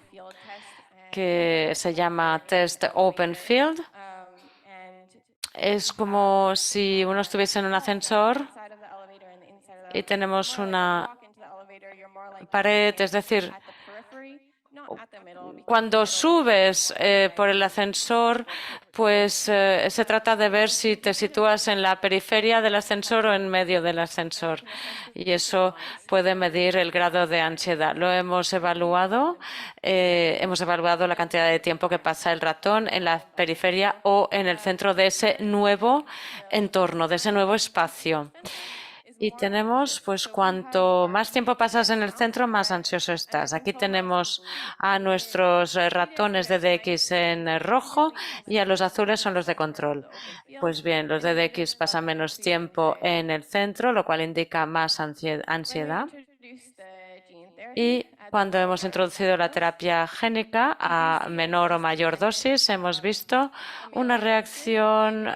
que se llama test Open Field. Es como si uno estuviese en un ascensor y tenemos una pared, es decir, cuando subes por el ascensor, pues se trata de ver si te sitúas en la periferia del ascensor o en medio del ascensor. Y eso puede medir el grado de ansiedad. Lo hemos evaluado la cantidad de tiempo que pasa el ratón en la periferia o en el centro de ese nuevo entorno, de ese nuevo espacio. Y tenemos, pues, cuanto más tiempo pasas en el centro, más ansioso estás. Aquí tenemos a nuestros ratones DDX en rojo y a los azules son los de control. Pues bien, los DDX pasan menos tiempo en el centro, lo cual indica más ansiedad. Y cuando hemos introducido la terapia génica a menor o mayor dosis, hemos visto una reacción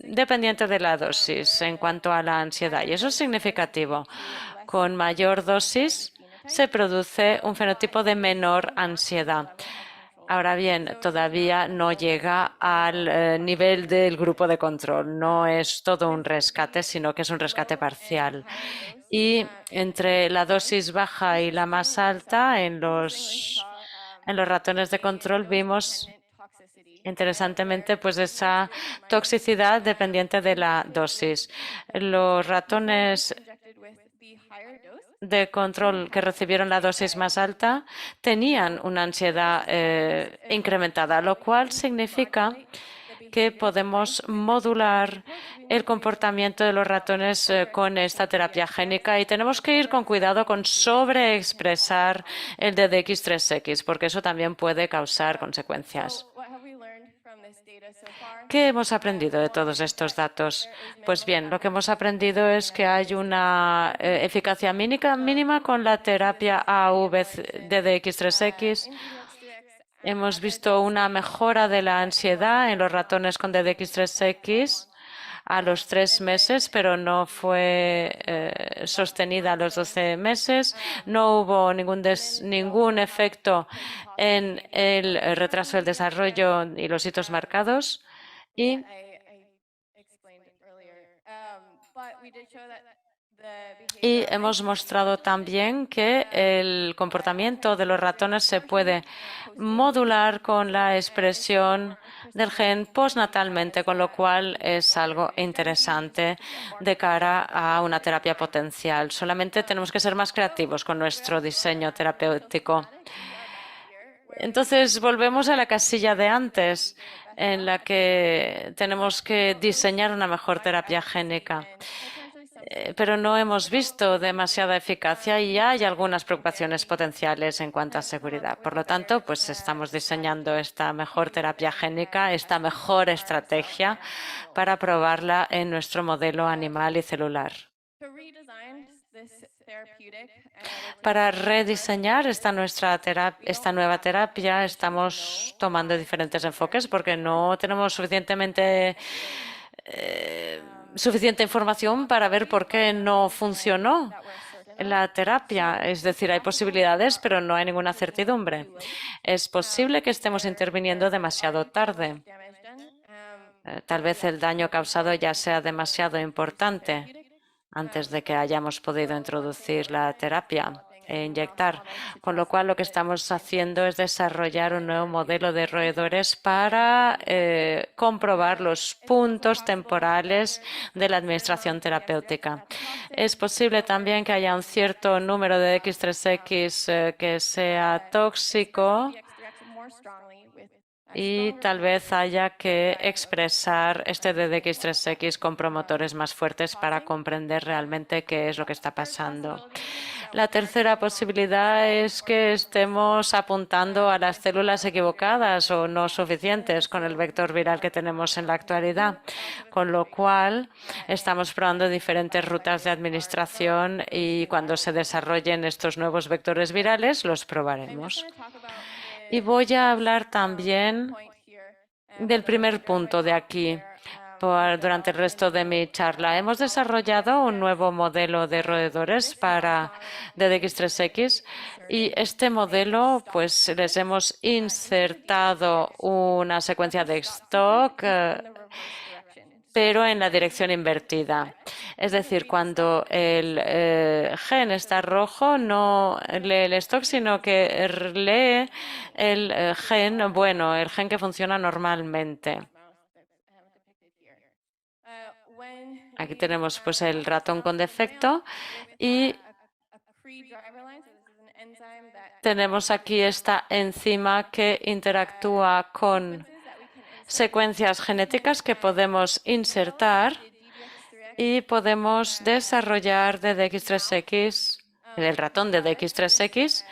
dependiente de la dosis en cuanto a la ansiedad. Y eso es significativo. Con mayor dosis se produce un fenotipo de menor ansiedad. Ahora bien, todavía no llega al nivel del grupo de control. No es todo un rescate, sino que es un rescate parcial. Y entre la dosis baja y la más alta, en los ratones de control vimos, interesantemente, pues esa toxicidad dependiente de la dosis. Los ratones de control que recibieron la dosis más alta tenían una ansiedad incrementada, lo cual significa que podemos modular el comportamiento de los ratones con esta terapia génica y tenemos que ir con cuidado con sobreexpresar el DDX3X, porque eso también puede causar consecuencias. ¿Qué hemos aprendido de todos estos datos? Pues bien, lo que hemos aprendido es que hay una eficacia mínima con la terapia AV-DDX3X. Hemos visto una mejora de la ansiedad en los ratones con DDX3X a los 3 meses, pero no fue sostenida a los 12 meses. No hubo ningún efecto en el retraso del desarrollo y los hitos marcados. Y hemos mostrado también que el comportamiento de los ratones se puede modular con la expresión del gen postnatalmente, con lo cual es algo interesante de cara a una terapia potencial. Solamente tenemos que ser más creativos con nuestro diseño terapéutico. Entonces, volvemos a la casilla de antes, en la que tenemos que diseñar una mejor terapia génica. Pero no hemos visto demasiada eficacia y hay algunas preocupaciones potenciales en cuanto a seguridad. Por lo tanto, pues estamos diseñando esta mejor terapia génica, esta mejor estrategia para probarla en nuestro modelo animal y celular. Para rediseñar esta nueva terapia, estamos tomando diferentes enfoques porque no tenemos suficiente información para ver por qué no funcionó la terapia. Es decir, hay posibilidades, pero no hay ninguna certidumbre. Es posible que estemos interviniendo demasiado tarde. Tal vez el daño causado ya sea demasiado importante antes de que hayamos podido introducir la terapia e inyectar. Con lo cual, lo que estamos haciendo es desarrollar un nuevo modelo de roedores para comprobar los puntos temporales de la administración terapéutica. Es posible también que haya un cierto número de X3X que sea tóxico y tal vez haya que expresar este DDX3X con promotores más fuertes para comprender realmente qué es lo que está pasando. La tercera posibilidad es que estemos apuntando a las células equivocadas o no suficientes con el vector viral que tenemos en la actualidad, con lo cual estamos probando diferentes rutas de administración y cuando se desarrollen estos nuevos vectores virales los probaremos. Y voy a hablar también del primer punto de aquí durante el resto de mi charla. Hemos desarrollado un nuevo modelo de roedores para DDX3X y este modelo, pues les hemos insertado una secuencia de stock pero en la dirección invertida. Es decir, cuando el gen está rojo, no lee el stock, sino que lee el gen, el gen que funciona normalmente. Aquí tenemos pues el ratón con defecto y tenemos aquí esta enzima que interactúa con secuencias genéticas que podemos insertar y podemos desarrollar DDX3X, el ratón DDX3X,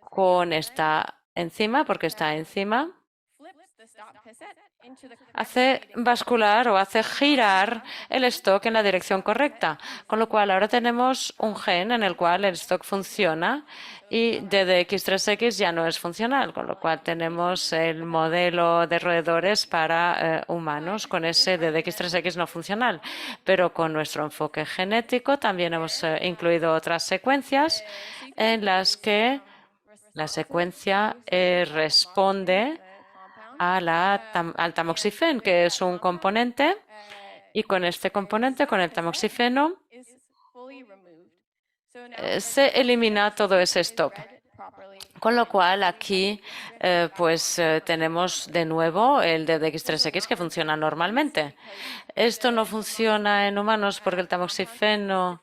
con esta enzima, porque esta enzima hace bascular o hace girar el stock en la dirección correcta, con lo cual ahora tenemos un gen en el cual el stock funciona y DDX3X ya no es funcional, con lo cual tenemos el modelo de roedores para humanos con ese DDX3X no funcional. Pero con nuestro enfoque genético también hemos incluido otras secuencias en las que la secuencia responde al tamoxifeno, que es un componente, y con este componente, con el tamoxifeno, se elimina todo ese stock. Con lo cual aquí tenemos de nuevo el DDX3X que funciona normalmente. Esto no funciona en humanos porque el tamoxifeno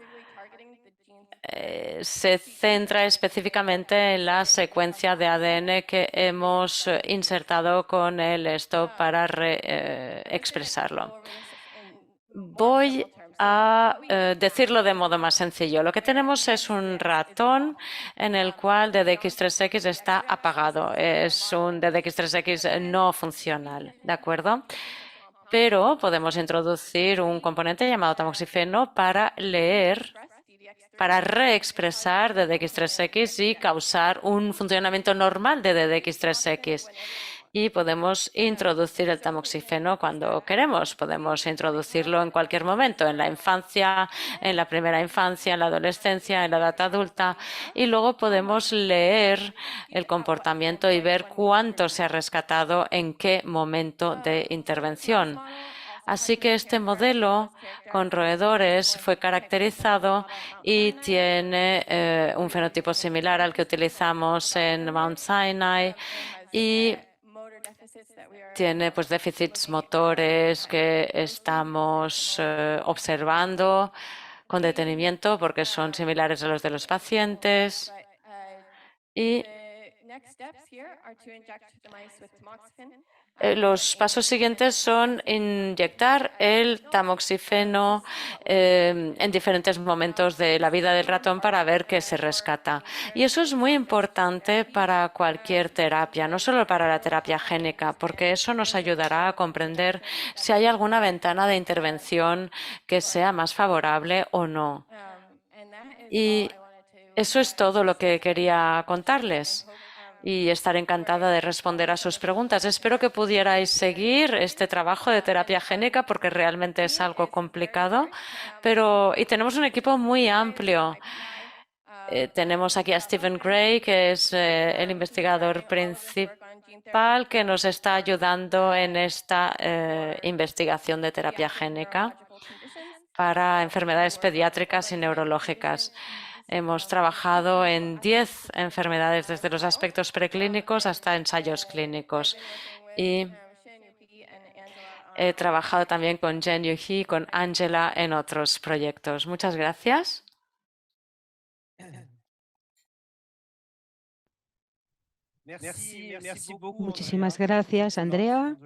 se centra específicamente en la secuencia de ADN que hemos insertado con el stop para expresarlo. Voy a decirlo de modo más sencillo. Lo que tenemos es un ratón en el cual DDX3X está apagado. Es un DDX3X no funcional, ¿de acuerdo? Pero podemos introducir un componente llamado tamoxifeno para leer, para reexpresar DDX3X y causar un funcionamiento normal de DDX3X. Y podemos introducir el tamoxifeno cuando queremos. Podemos introducirlo en cualquier momento, en la infancia, en la primera infancia, en la adolescencia, en la edad adulta. Y luego podemos leer el comportamiento y ver cuánto se ha rescatado en qué momento de intervención. Así que este modelo con roedores fue caracterizado y tiene un fenotipo similar al que utilizamos en Mount Sinai y tiene pues déficits motores que estamos observando con detenimiento porque son similares a los de los pacientes. Y los pasos siguientes son inyectar el tamoxifeno en diferentes momentos de la vida del ratón para ver qué se rescata. Y eso es muy importante para cualquier terapia, no solo para la terapia génica, porque eso nos ayudará a comprender si hay alguna ventana de intervención que sea más favorable o no. Y eso es todo lo que quería contarles y estaré encantada de responder a sus preguntas. Espero que pudierais seguir este trabajo de terapia génica porque realmente es algo complicado, y tenemos un equipo muy amplio. Tenemos aquí a Stephen Gray, que es el investigador principal que nos está ayudando en esta investigación de terapia génica para enfermedades pediátricas y neurológicas. Hemos trabajado en 10 enfermedades, desde los aspectos preclínicos hasta ensayos clínicos. Y he trabajado también con Jen Yu He, con Angela en otros proyectos. Muchas gracias. Muchísimas gracias, Andrea.